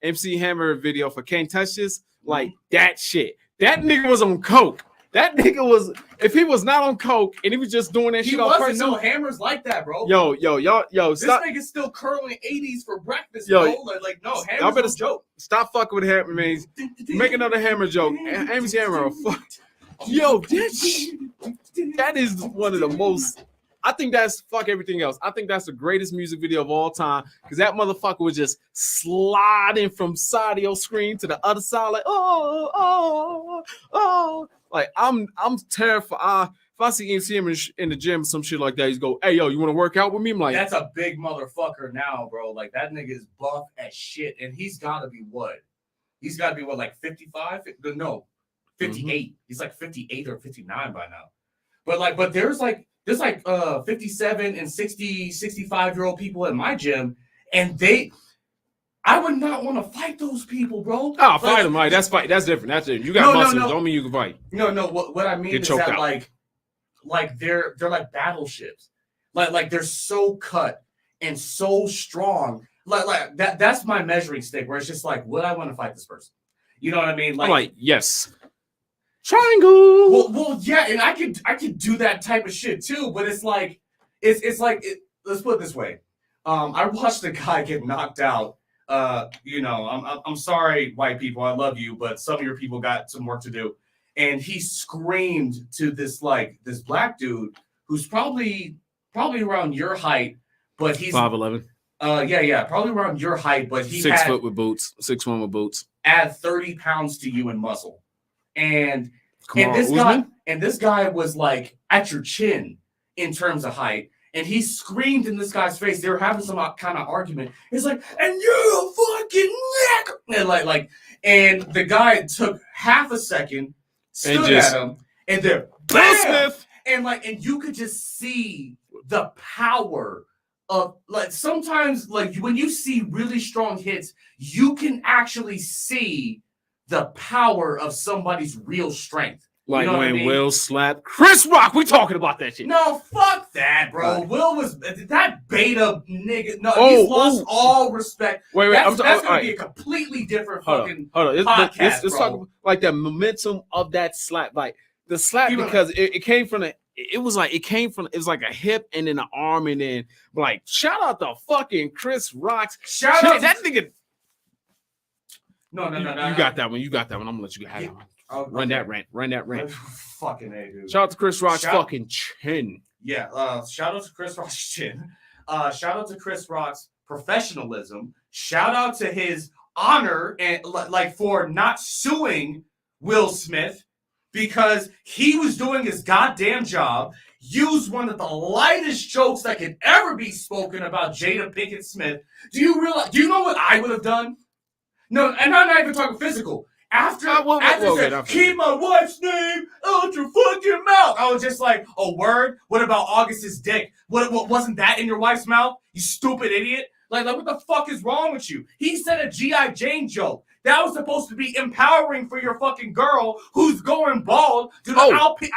MC Hammer video for Can't Touch This, like that shit. That nigga was on coke. That nigga was, if he was not on coke and he was just doing that shit on purpose. No Hammers like that, bro. Yo, this stop. This nigga's still curling 80s for breakfast, bro. Like no, Hammers better joke. Stop fucking with Hammer, man. Make another Hammer joke. MC Hammer, fuck. Yo, that is one of the most. I think that's fuck everything else. I think that's the greatest music video of all time because that motherfucker was just sliding from side of your screen to the other side, like oh. Like I'm terrified. If I see him in the gym, some shit like that, he's go, "Hey yo, you want to work out with me?" I'm like, that's a big motherfucker now, bro. Like that nigga is buff as shit, and he's got to be what? He's got to be what, like 55? No, 58. Mm-hmm. He's like 58 or 59 by now. But there's 57 and 60, 65-year-old people in my gym, and I would not want to fight those people, bro. Oh, fight them, like that's different. That's different. You got muscles, don't mean you can fight. No. What I mean is that out. like they're like battleships. Like they're so cut and so strong. Like that's my measuring stick. Where it's just like, would I want to fight this person? You know what I mean? Like yes. Triangle. Well, yeah, and I could do that type of shit too, but it's like let's put it this way. I watched a guy get knocked out. I'm sorry, white people, I love you, but some of your people got some work to do. And he screamed to this black dude who's probably around your height, but he's 5'11". Yeah, probably around your height, but he 6 foot with boots, 6'1" with boots. Add 30 pounds to you in muscle. And this guy was like at your chin in terms of height, and he screamed in this guy's face. They were having some kind of argument. He's like, "And you're a fucking neck," and the guy took half a second, stood at him, and then bam! And you could just see the power of sometimes when you see really strong hits, you can actually see the power of somebody's real strength. Like when Will slapped Chris Rock. We talking about that shit. No, fuck that, bro. Right. Will was that beta nigga. No, he's lost all respect. Wait. That's going to be a completely different fucking podcast, let's talk about, like the momentum of that slap. Like the slap, because it came from it was like a hip and then an arm and then like shout out to fucking Chris Rock's. Shout out that nigga. No. You got that one. I'm gonna let you have that one. Run that rant. Fucking A, dude. Shout out to Chris Rock's fucking chin. Yeah, shout out to Chris Rock's chin. Shout out to Chris Rock's professionalism. Shout out to his honor and for not suing Will Smith because he was doing his goddamn job. Used one of the lightest jokes that could ever be spoken about Jada Pinkett Smith. Do you know what I would have done? No, and I'm not even talking physical. After keep my wife's name out your fucking mouth. I was just like, oh, word? What about August's dick? What wasn't that in your wife's mouth? You stupid idiot. Like what the fuck is wrong with you? He said a G.I. Jane joke. That was supposed to be empowering for your fucking girl who's going bald due to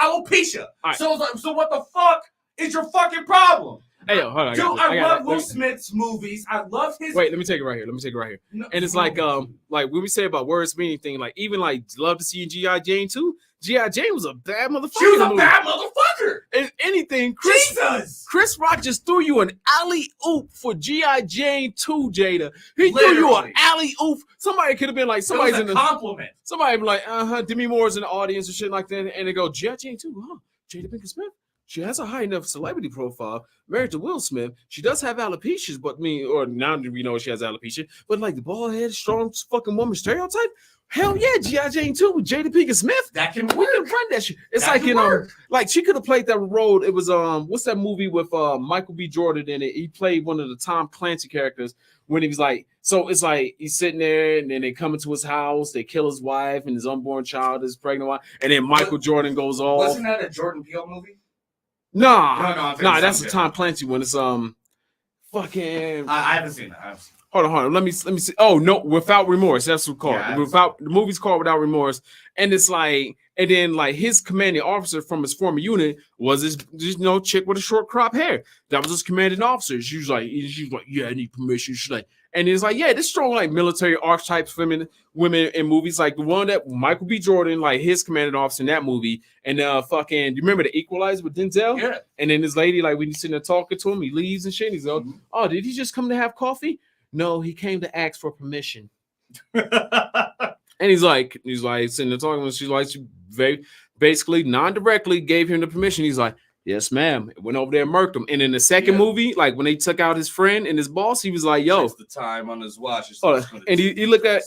alopecia. Right. So what the fuck is your fucking problem? Hey, yo, hold on. Dude, I love Will Smith's movies. I love his. Wait, let me take it right here. No, and it's like when we say about words meaning thing, like even like love to see G.I. Jane too. G.I. Jane was a bad motherfucker. She was a bad motherfucker. If anything, Chris Rock just threw you an alley oop for G.I. Jane 2, Jada. He threw you an alley oop. Somebody could have been like, somebody's in the compliment. Somebody be like, Demi Moore's in the audience and shit like that, and they go, G.I. Jane 2, huh? Jada Pinkett Smith. She has a high enough celebrity profile, married to Will Smith. She does have alopecia, but or now we know she has alopecia, but like the bald head, strong fucking woman stereotype. Hell yeah, G.I. Jane 2 with Jada Pinkett Smith. That can We work. can run that shit. It's That like can like she could have played that role. It was what's that movie with Michael B. Jordan in it? He played one of the Tom Clancy characters when he was like, so it's like he's sitting there and then they come into his house, they kill his wife and his unborn child, his pregnant wife, and then Michael Jordan goes off. Wasn't that a Jordan Peele movie? Nah, that's a Tom Clancy one. It's fucking. I haven't seen that. Hold on. Let me see. Oh no, Without Remorse. That's what it's called. Yeah, The movie's called Without Remorse, and it's like, and then like his commanding officer from his former unit was this chick with a short crop hair. That was his commanding officer. She was like, yeah, I need permission. She's like, and it's like, yeah, this strong like military archetypes women in movies, like the one that Michael B. Jordan, like his commanding officer in that movie, and fucking, do you remember The Equalizer with Denzel? Yeah. And then this lady, like when you sitting there talking to him, he leaves and shit. He's like, oh, did he just come to have coffee? No, he came to ask for permission. And he's like sitting there talking. She's like, she very basically non-directly gave him the permission. He's like, yes, ma'am. Went over there and murked him. And in the second movie, like when they took out his friend and his boss, he was like, yo, the time on his watch. And he looked at,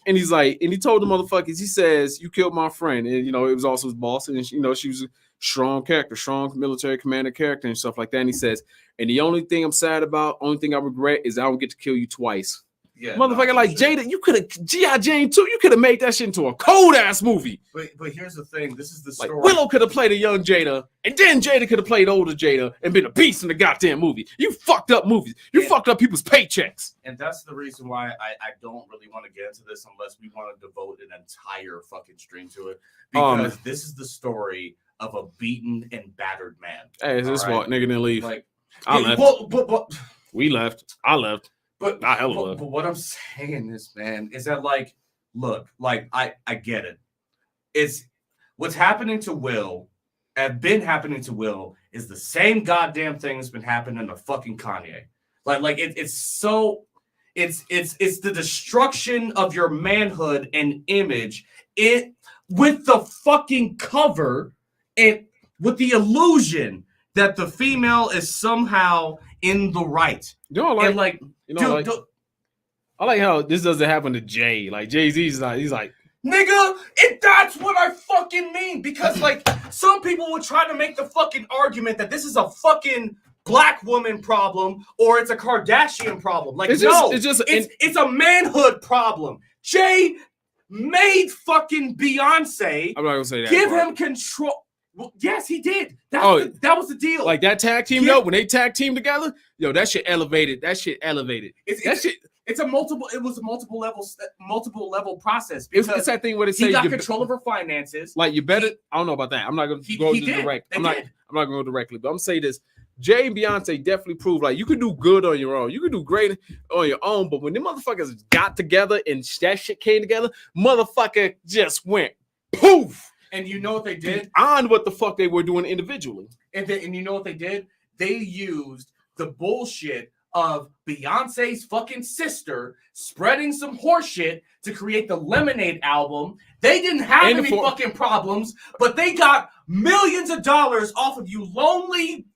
and he's like, and he told the motherfuckers, he says, you killed my friend. And it was also his boss. And she was a strong character, strong military commander character and stuff like that. And he says, and the only thing I'm sad about, only thing I regret is I don't get to kill you twice. Yeah, motherfucker, like Jada, you could have G.I. Jane 2, you could have made that shit into a cold ass movie. But here's the thing, this is the story. Like Willow could have played a young Jada, and then Jada could have played older Jada and been a beast in the goddamn movie. You fucked up movies. You fucked up people's paychecks. And that's the reason why I don't really want to get into this unless we want to devote an entire fucking stream to it. Because this is the story of a beaten and battered man. Hey, is this what nigga didn't leave? Like, I left. But we left. I left. But what I'm saying is, man, is that like, look, like I get it. It's what's happening to Will, been happening to Will, is the same goddamn thing that's been happening to fucking Kanye. It's the destruction of your manhood and image. It with the fucking cover and with the illusion that the female is somehow in the right. I like how this doesn't happen to Jay. Like Jay-Z's like, he's like, nigga, that's what I fucking mean. Because like some people would try to make the fucking argument that this is a fucking black woman problem or it's a Kardashian problem. Like, it's a manhood problem. Jay made fucking Beyonce. I'm not gonna say that. Give him control. Well, yes, he did. That was the deal. Like that tag team, when they tag team together, that shit elevated. It was a multiple level process. It's that thing where they say he got control of her finances. Like you better. I don't know about that. I'm not gonna go direct. I'm not gonna go directly, but I'm gonna say this. Jay and Beyonce definitely proved like you can do good on your own. You can do great on your own, but when them motherfuckers got together and that shit came together, motherfucker just went poof. And you know what they did? On what the fuck they were doing individually. And you know what they did? They used the bullshit of Beyonce's fucking sister spreading some horseshit to create the Lemonade album. They didn't have any fucking problems, but they got millions of dollars off of you lonely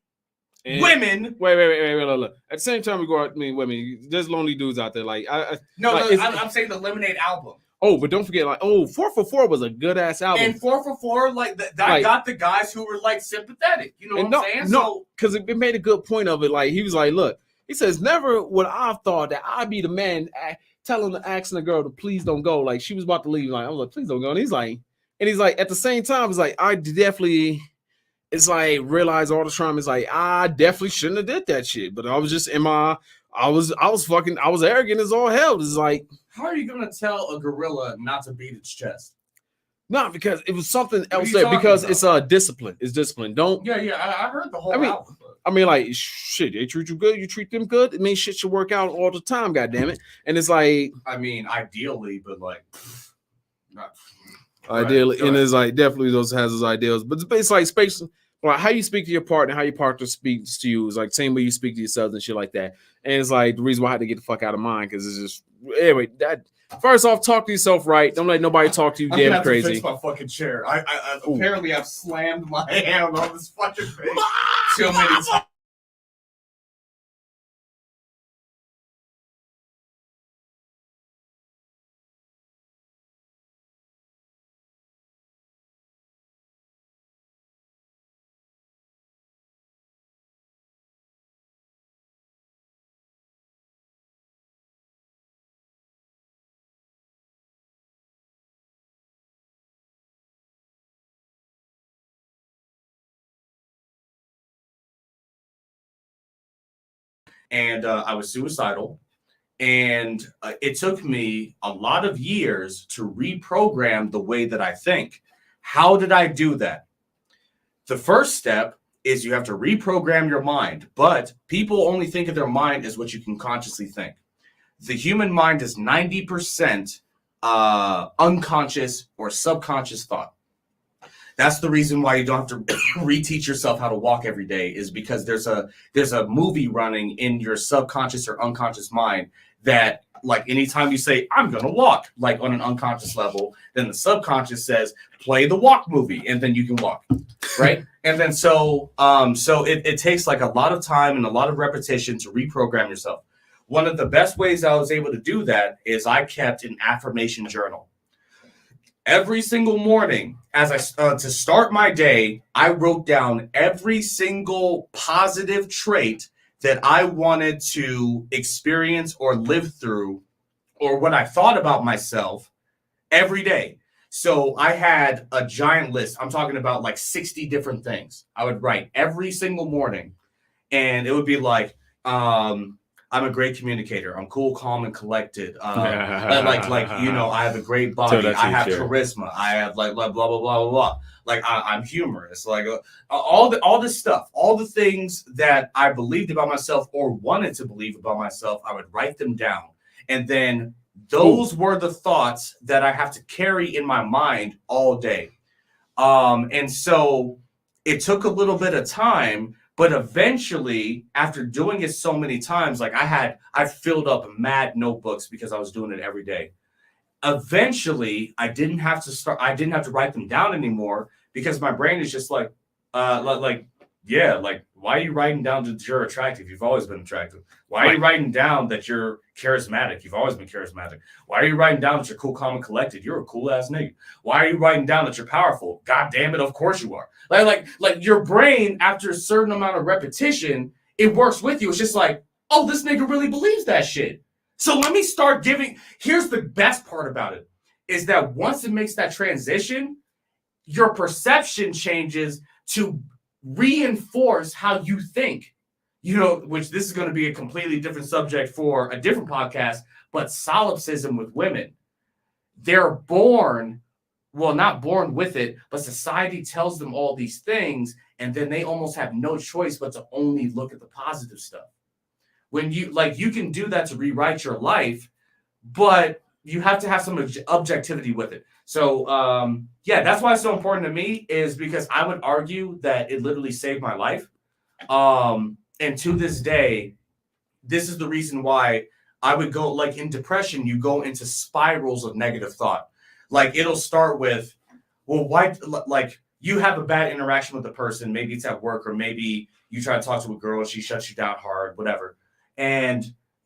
women. Wait. Look. At the same time, we go out, women, there's lonely dudes out there. I'm saying the Lemonade album. Oh, but don't forget, 4 for 4 was a good ass album. And 4 for 4, that got the guys who were sympathetic. You know what I'm saying? No, because it made a good point of it. Like he was like, look, he says, never would I have thought that I'd be the man asking the girl to please don't go. Like she was about to leave. Like I was like, please don't go. And he's like, at the same time, it's like I definitely. It's like realize all the trauma. It's like I definitely shouldn't have did that shit, but I was just I was arrogant as all hell. It's like, how are you gonna tell a gorilla not to beat its chest? Not because it was something else there. Because it's discipline. It's discipline. Don't. Yeah. I heard the whole album. I mean, like shit. They treat you good. You treat them good. It means shit should work out all the time. God damn it. And it's like, I mean, ideally, but like, not. Ideally, Go and ahead. it's like definitely those has those ideals, but it's like space, like how you speak to your partner, how your partner speaks to you is like same way you speak to yourself and shit like that. And it's like the reason why I had to get the fuck out of mine because it's just anyway. That first off, talk to yourself right. Don't let nobody talk to you I'm gonna damn have to crazy. fix my fucking chair. I apparently I've slammed my hand on this fucking thing too many times. And I was suicidal. And it took me a lot of years to reprogram the way that I think. How did I do that? The first step is you have to reprogram your mind, but people only think of their mind as what you can consciously think. The human mind is 90% unconscious or subconscious thought. That's the reason why you don't have to reteach yourself how to walk every day, is because there's a movie running in your subconscious or unconscious mind that, like, anytime you say I'm gonna walk, like on an unconscious level, then the subconscious says play the walk movie, and then you can walk, right? And then so it takes like a lot of time and a lot of repetition to reprogram yourself. One of the best ways I was able to do that is I kept an affirmation journal. Every single morning, as I to start my day, I wrote down every single positive trait that I wanted to experience or live through, or what I thought about myself every day. So I had a giant list. I'm talking about like 60 different things I would write every single morning. And it would be like, I'm a great communicator. I'm cool, calm, and collected. You know, I have a great body. I have charisma. I have like blah blah blah blah blah. Like I'm humorous. Like all this stuff, all the things that I believed about myself or wanted to believe about myself, I would write them down, and then those were the thoughts that I have to carry in my mind all day. And so it took a little bit of time. But eventually, after doing it so many times, like I filled up mad notebooks because I was doing it every day. Eventually, I didn't have to write them down anymore because my brain is just like, why are you writing down that you're attractive? You've always been attractive. Why are you writing down that you're charismatic? You've always been charismatic. Why are you writing down that you're cool, calm, and collected? You're a cool ass nigga. Why are you writing down that you're powerful? God damn it, of course you are. Like your brain, after a certain amount of repetition, it works with you. It's just like, oh, this nigga really believes that shit. So let me start giving. Here's the best part about it, is that once it makes that transition, your perception changes to reinforce how you think. You know, which this is going to be a completely different subject for a different podcast, but solipsism with women. They're born, well, not born with it, but society tells them all these things, and then they almost have no choice but to only look at the positive stuff. When you can do that to rewrite your life, but you have to have some objectivity with it. So, that's why it's so important to me, is because I would argue that it literally saved my life. And to this day, this is the reason why I would go, like in depression, you go into spirals of negative thought. Like it'll start with, well, why, like you have a bad interaction with the person, maybe it's at work, or maybe you try to talk to a girl, she shuts you down hard, whatever. And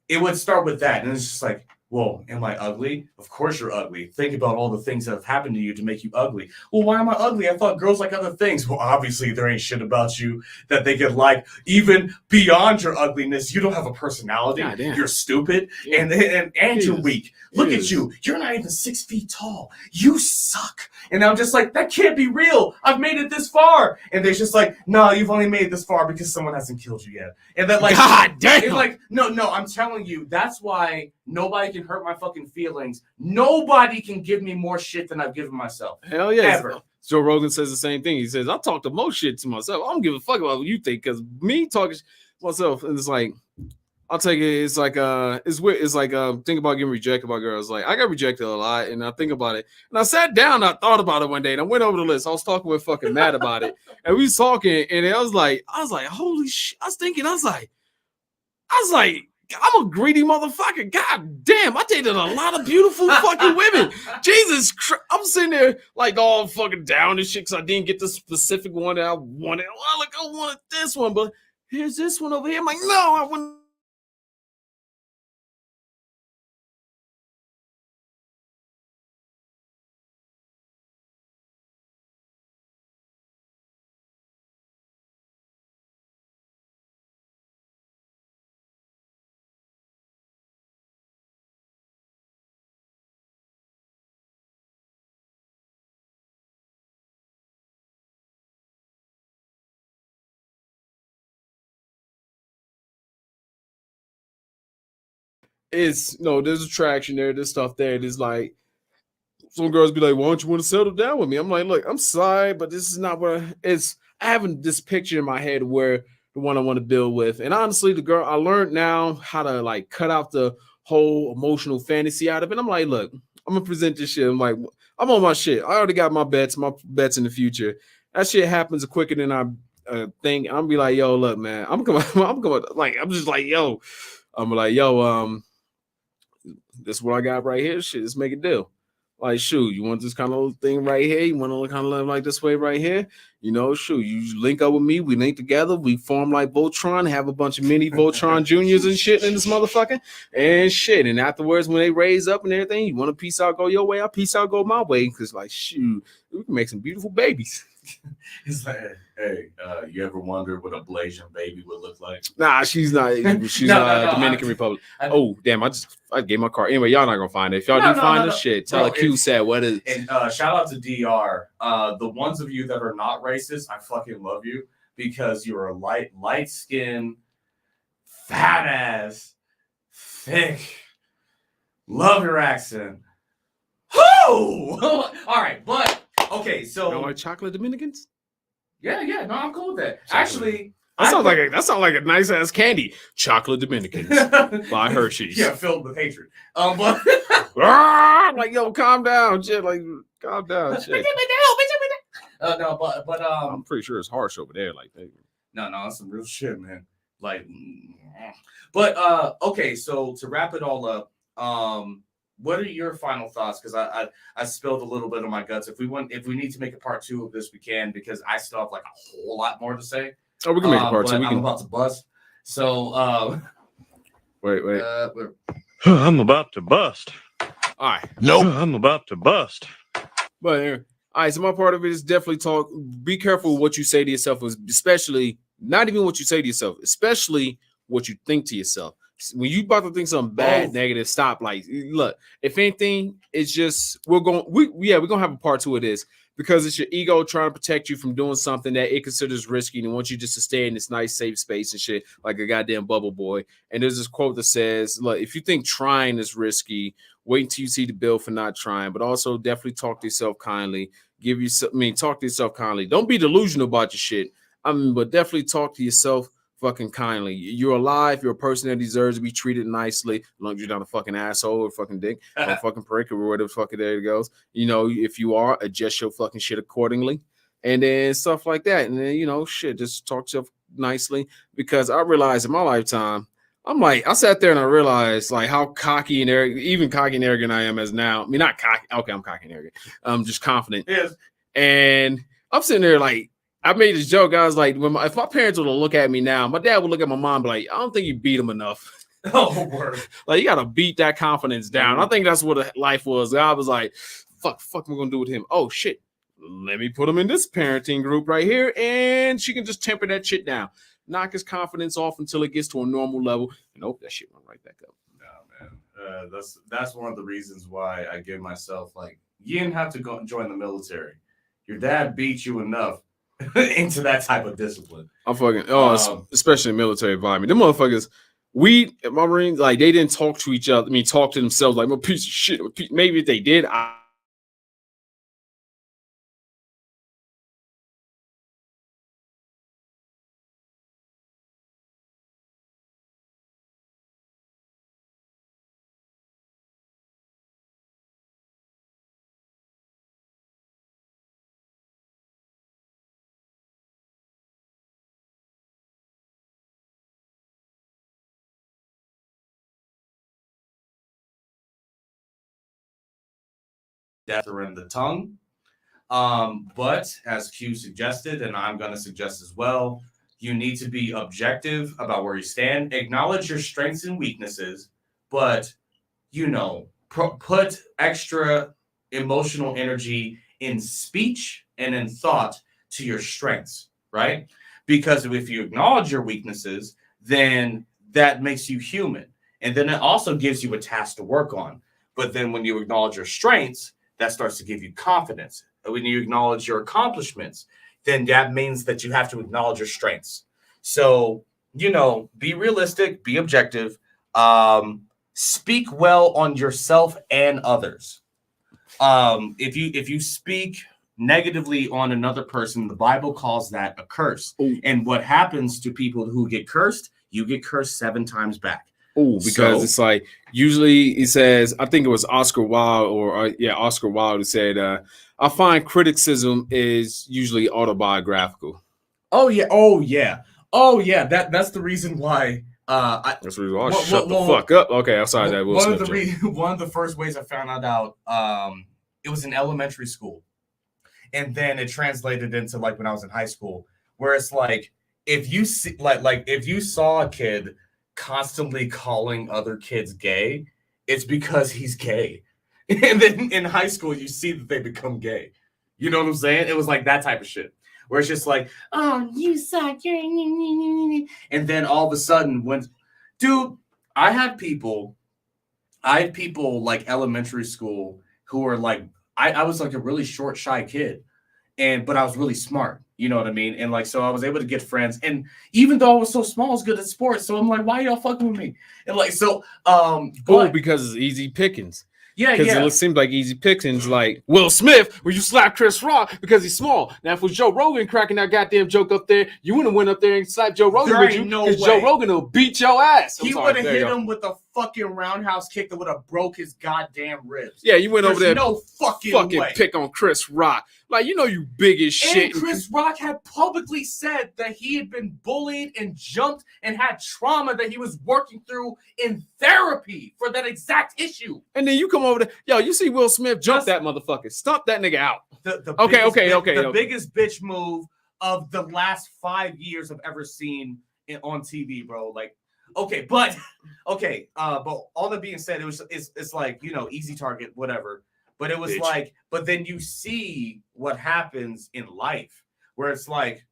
it would start with that. And it's just like, well, am I ugly? Of course you're ugly. Think about all the things that have happened to you to make you ugly. Well, why am I ugly? I thought girls like other things. Well, obviously there ain't shit about you that they could like. Even beyond your ugliness, you don't have a personality. You're stupid, and you're weak. Look at you. You're not even 6 feet tall. You suck. And I'm just like, that can't be real. I've made it this far. And they're just like, no, you've only made it this far because someone hasn't killed you yet. And then like, God damn. It's like, no, I'm telling you, that's why nobody can hurt my fucking feelings. Nobody can give me more shit than I've given myself. Hell yeah. Ever. Joe Rogan says the same thing. He says, I talk the most shit to myself. I don't give a fuck about what you think, because me talking myself, and it's like, I'll take it. It's like it's weird. It's like think about getting rejected by girls. Like I got rejected a lot, and I think about it. And I sat down, and I thought about it one day, and I went over the list. I was talking with fucking Matt about it, and we was talking, and I was like, holy shit. I was like, I'm a greedy motherfucker. God damn, I dated a lot of beautiful fucking women. Jesus Christ. I'm sitting there like all fucking down and shit because I didn't get the specific one that I wanted. Oh, look, I wanted this one, but here's this one over here. I'm like, no, I wouldn't. It's no, there's attraction there, there's stuff there. There's like some girls be like, why don't you want to settle down with me? I'm like, look, I'm sorry, but this is not what it's. I have this picture in my head where the one I want to build with. And honestly, the girl, I learned now how to like cut out the whole emotional fantasy out of it. I'm like, look, I'm gonna present this shit. I'm like, I'm on my shit. I already got my bets in the future. That shit happens quicker than I think. I'm be like, yo, look, man, I'm coming, like, I'm just like, yo, I'm like, yo, this is what I got right here. Shit, let's make a deal. Like, shoot, you want this kind of thing right here? You want to kind of live like this way right here? You know, shoot, you link up with me. We link together. We form like Voltron, have a bunch of mini Voltron juniors and shit in this motherfucker. And shit. And afterwards, when they raise up and everything, you want to peace out, go your way. I peace out, go my way. Because, like, shoot, we can make some beautiful babies. It's like, hey, you ever wonder what a Blasian baby would look like? Nah, she's not. She's Dominican Republic. Oh, damn, I gave my card. Anyway, y'all not gonna find it. If y'all do find this shit, tell her Q said what is. And shout out to DR. The ones of you that are not racist, I fucking love you because you're a light skin, fat ass, thick. Love your accent. Whoo! All right, but okay, so You like chocolate Dominicans? yeah, no, I'm cool with that. Chocolate. Actually, that sounds like a nice ass candy. Chocolate Dominicans by Hershey's. Yeah, filled with hatred. But like, yo, calm down, shit. Like, calm down, shit. No, but I'm pretty sure it's harsh over there. Like, that. No, that's some real shit, man. Like, but okay. So to wrap it all up, what are your final thoughts? Because I spilled a little bit of my guts. If we need to make a part 2 of this, we can, because I still have like a whole lot more to say. Oh, we can make a part 2. I'm about to bust. So wait. I'm about to bust. All right. Nope. I'm about to bust. But all right, so my part of it is definitely talk. Be careful what you say to yourself, especially not even what you say to yourself, especially what you think to yourself. When you about to think something bad, negative, stop. Like, look, if anything, it's just we're gonna have a part 2 of this because it's your ego trying to protect you from doing something that it considers risky and wants you just to stay in this nice, safe space and shit, like a goddamn bubble boy. And there's this quote that says, look, if you think trying is risky, wait until you see the bill for not trying, but also definitely talk to yourself kindly. Talk to yourself kindly. Don't be delusional about your shit. But definitely talk to yourself fucking kindly. You're alive. You're a person that deserves to be treated nicely. As long as you're not a fucking asshole or fucking dick or a fucking prick or whatever the fuck there it goes. You know, if you are, adjust your fucking shit accordingly. And then stuff like that. And then, you know, shit, just talk to yourself nicely. Because I realized in my lifetime, I'm like, I sat there and I realized like how cocky and arrogant I am as now. I mean, not cocky. Okay, I'm cocky and arrogant. I'm just confident. Yes. And I'm sitting there like, I made this joke. I was like, if my parents were to look at me now, my dad would look at my mom and be like, I don't think you beat him enough. Oh, word. Like, you got to beat that confidence down. I think that's what life was. I was like, fuck am I going to do with him? Oh, shit. Let me put him in this parenting group right here, and she can just temper that shit down. Knock his confidence off until it gets to a normal level. And that shit went right back up. No, man. That's one of the reasons why I give myself, like, you didn't have to go and join the military. Your dad beat you enough into that type of discipline. I'm fucking especially in military environment. Them motherfuckers, my Marines, like, they didn't talk to each other. I mean, talk to themselves like, I'm a piece of shit. Maybe if they did, death are in the tongue. But as Q suggested, and I'm going to suggest as well, you need to be objective about where you stand, acknowledge your strengths and weaknesses, but, put extra emotional energy in speech and in thought to your strengths, right? Because if you acknowledge your weaknesses, then that makes you human. And then it also gives you a task to work on. But then when you acknowledge your strengths, that starts to give you confidence. When you acknowledge your accomplishments, then that means that you have to acknowledge your strengths. So, be realistic, be objective, speak well on yourself and others. If you speak negatively on another person, the Bible calls that a curse. Ooh. And what happens to people who get cursed, you get cursed 7 times back. Oh, because it's like usually he says, I think it was Oscar Wilde Oscar Wilde who said, I find criticism is usually autobiographical. Oh yeah. That's the reason why. That's the reason why. Shut the fuck up. Okay, I'm sorry. That one of the first ways I found out, it was in elementary school, and then it translated into like when I was in high school, where it's like if you see like if you saw a kid constantly calling other kids gay, it's because he's gay. And then in high school, you see that they become gay. You know what I'm saying? It was like that type of shit. Where it's just like, oh, you suck. And then all of a sudden, I had people like elementary school who were like, I was like a really short, shy kid. But I was really smart. You know what I mean? And like, so I was able to get friends. And even though I was so small, I was good at sports. So I'm like, why y'all fucking with me? And like, so, because it's easy pickings. Yeah. Because it seems like easy pickings, like Will Smith, when you slap Chris Rock because he's small. Now, if it was Joe Rogan cracking that goddamn joke up there, you wouldn't have went up there and slapped Joe Rogan with you. Because Joe Rogan will beat your ass. He would have hit him with a fucking roundhouse kick that would have broke his goddamn ribs. Yeah, you went over there. No fucking way. Pick on Chris Rock. Like, you big as shit. And Chris Rock had publicly said that he had been bullied and jumped and had trauma that he was working through in therapy for that exact issue. And then you come over there, you see Will Smith jump that motherfucker. Stomp that nigga out. The biggest bitch move of the last 5 years I've ever seen on TV, bro. Like, but all that being said, it's like, easy target, whatever. But it was bitch. Like, but then you see what happens in life where it's like,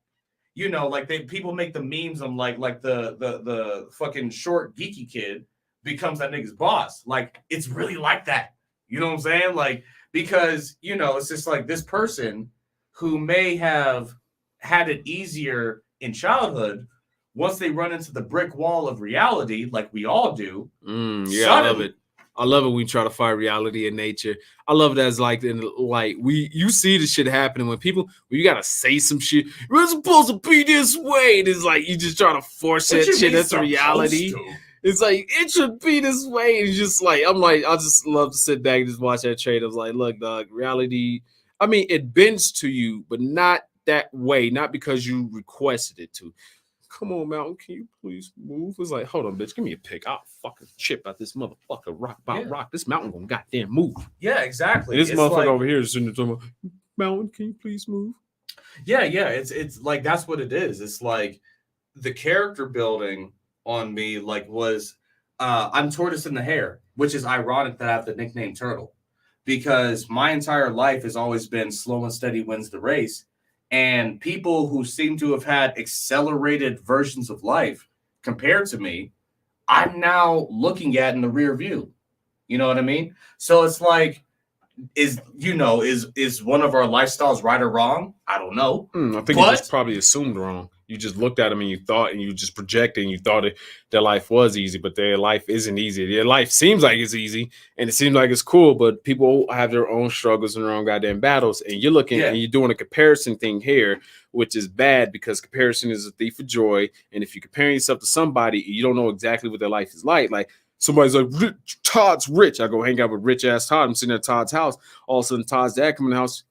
like people make the memes on like the fucking short geeky kid becomes that nigga's boss. Like, it's really like that. You know what I'm saying? Like, because, it's just like this person who may have had it easier in childhood, once they run into the brick wall of reality, like we all do. I love it. I love it when we try to fight reality in nature. I love it as you see the shit happening when you gotta say some shit. We're supposed to be this way. And it's like you just try to force that shit. That's reality. It's like it should be this way. It's just like I just love to sit back and just watch that trade. I was like, look, dog, reality. I mean, it bends to you, but not that way. Not because you requested it to. Come on, Mountain, can you please move? It's like, hold on, bitch, give me a pick. I'll fucking chip out this motherfucker rock by rock. This mountain gonna goddamn move. Yeah, exactly. And this motherfucker over here is sitting there talking about, Mountain, can you please move? Yeah. It's like that's what it is. It's like the character building on me was I'm tortoise in the hare, which is ironic that I have the nickname Turtle, because my entire life has always been slow and steady wins the race. And people who seem to have had accelerated versions of life compared to me, I'm now looking at in the rear view. You know what I mean? So it's like, is one of our lifestyles right or wrong? I don't know. I think you just probably assumed wrong. You just looked at them and you thought, and you just projected and you thought their life was easy, but their life isn't easy. Their life seems like it's easy and it seems like it's cool, but people have their own struggles and their own goddamn battles. And you're looking and you're doing a comparison thing here, which is bad because comparison is a thief of joy. And if you're comparing yourself to somebody, you don't know exactly what their life is like somebody's like, Todd's rich. I go hang out with rich ass Todd. I'm sitting at Todd's house. All of a sudden, Todd's dad come in the house.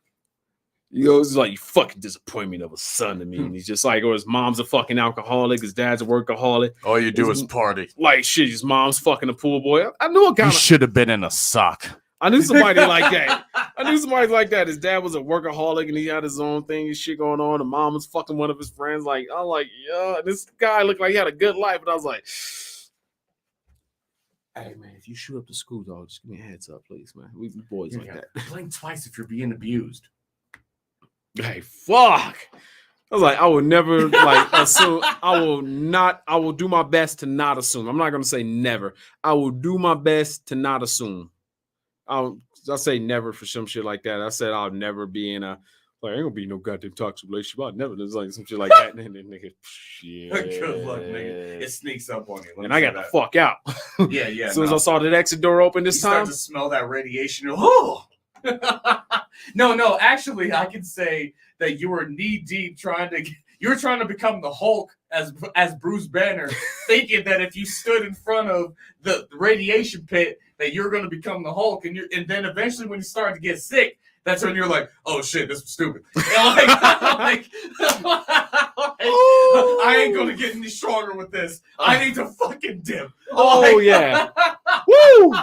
It's like, you fucking disappointment of a son to me. And he's just like, his mom's a fucking alcoholic. His dad's a workaholic. All you do is party. Like, shit, his mom's fucking a pool boy. I knew it kind of. You should have been in a sock. I knew somebody like that. I knew somebody like that. His dad was a workaholic and he had his own thing and shit going on. The mom was fucking one of his friends. Like, I'm like, yeah, this guy looked like he had a good life. But I was like, hey, man, if you shoot up the school, dog, just give me a heads up, please, man. We boys like that. Blink twice if you're being abused. Hey, fuck. I was like, I will never like assume. I will do my best to not assume. I'm not gonna say never. I will do my best to not assume. I'll say never for some shit like that. I said I'll never be in a like ain't gonna be no goddamn toxic relationship. I'll never there's like some shit like that. And then nigga, shit. Good luck, nigga. It sneaks up on you. And I got the fuck out. Yeah. As soon as I saw that exit door open this time, start to smell that radiation. Oh. No. Actually, I can say that you were knee deep trying to become the Hulk as Bruce Banner, thinking that if you stood in front of the radiation pit, that you're going to become the Hulk, and then eventually when you start to get sick, that's when you're like, oh shit, this is stupid. I ain't gonna get any stronger with this. I need to fucking dip. Yeah. Woo!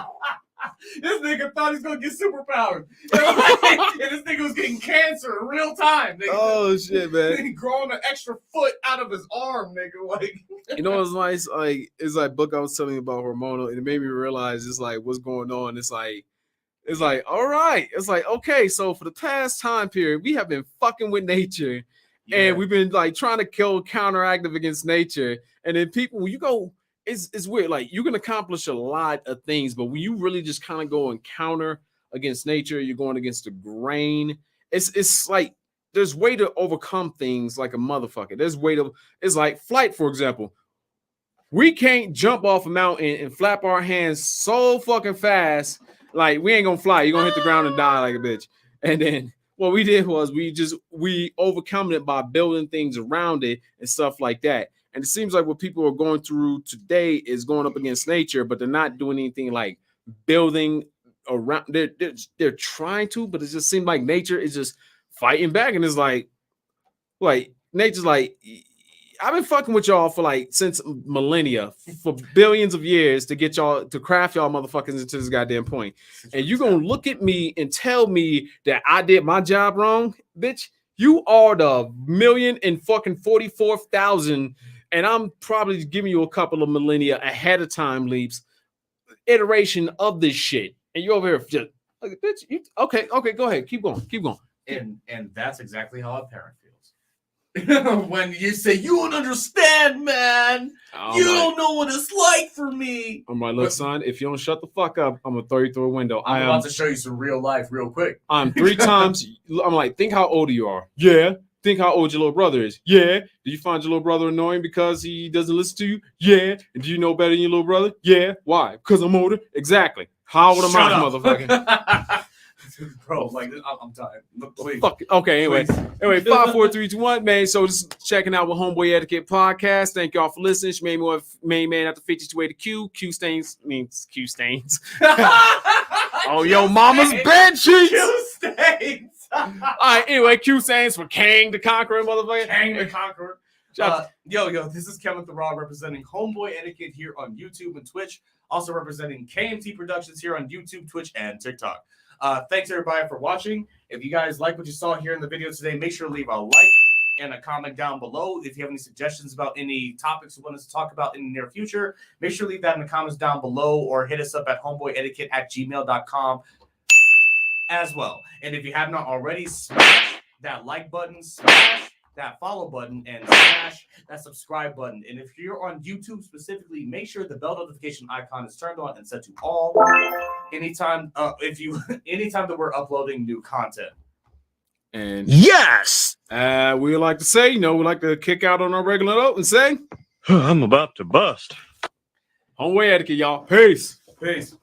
This nigga thought he's gonna get superpowers. And this nigga was getting cancer in real time. Nigga. Oh shit, man. He growing an extra foot out of his arm, nigga. Like, you know what's nice? Like, it's like book I was telling you about hormonal, and it made me realize it's like what's going on. It's like, all right. It's like, okay, so for the past time period, we have been fucking with nature, and we've been like trying to kill counteractive against nature. And then people, when you go, it's weird. Like, you can accomplish a lot of things, but when you really just kind of go and counter against nature, you're going against the grain. It's like there's way to overcome things like a motherfucker. There's way to. It's like flight, for example. We can't jump off a mountain and flap our hands so fucking fast. Like, we ain't gonna fly. You're gonna hit the ground and die like a bitch. And then what we did was we overcome it by building things around it and stuff like that. And it seems like what people are going through today is going up against nature, but they're not doing anything like building around. They're trying to, but it just seems like nature is just fighting back. And it's like nature's like, I've been fucking with y'all for like since millennia, for billions of years to get y'all to craft y'all motherfuckers into this goddamn point. And you gonna look at me and tell me that I did my job wrong, bitch? You are the 1,044,000, and I'm probably giving you a couple of millennia ahead of time leaps, iteration of this shit. And you over here just like, bitch. Okay, go ahead, keep going. and that's exactly how a parent feels. When you say, you don't understand, man. You don't know what it's like for me. I'm like, look, son, if you don't shut the fuck up, I'm gonna throw you through a window. I'm about to show you some real life real quick. I'm 3 times. I'm like, think how old you are. Yeah. Think how old your little brother is. Yeah. Do you find your little brother annoying because he doesn't listen to you? Yeah. And do you know better than your little brother? Yeah. Why? Because I'm older? Exactly. How old am I, motherfucker? Bro, like, I'm tired. Please. Fuck it. Okay, anyway, 5, 4, 3, 2, 1, man. So just checking out with Homeboy Etiquette podcast. Thank y'all for listening. She made more main man after 52 to Q. Q stains means Q stains. Oh, yo, mama's bed sheets. Q stains. All right, anyway, Q stains for Kang the Conqueror, motherfucker. Kang the Conqueror. Yo, this is Kevin the Raw representing Homeboy Etiquette here on YouTube and Twitch. Also representing KMT Productions here on YouTube, Twitch, and TikTok. Thanks everybody for watching. If you guys like what you saw here in the video today, make sure to leave a like and a comment down below. If you have any suggestions about any topics you want us to talk about in the near future, make sure to leave that in the comments down below or hit us up at homeboyetiquette@gmail.com as well. And if you have not already, smash that like button, smash that follow button, and smash that subscribe button. And if you're on YouTube specifically, make sure the bell notification icon is turned on and set to all anytime that we're uploading new content. And Yes. we like to say, we like to kick out on our regular note and say, I'm about to bust. Homeboy Etiquette, y'all. Peace. Peace.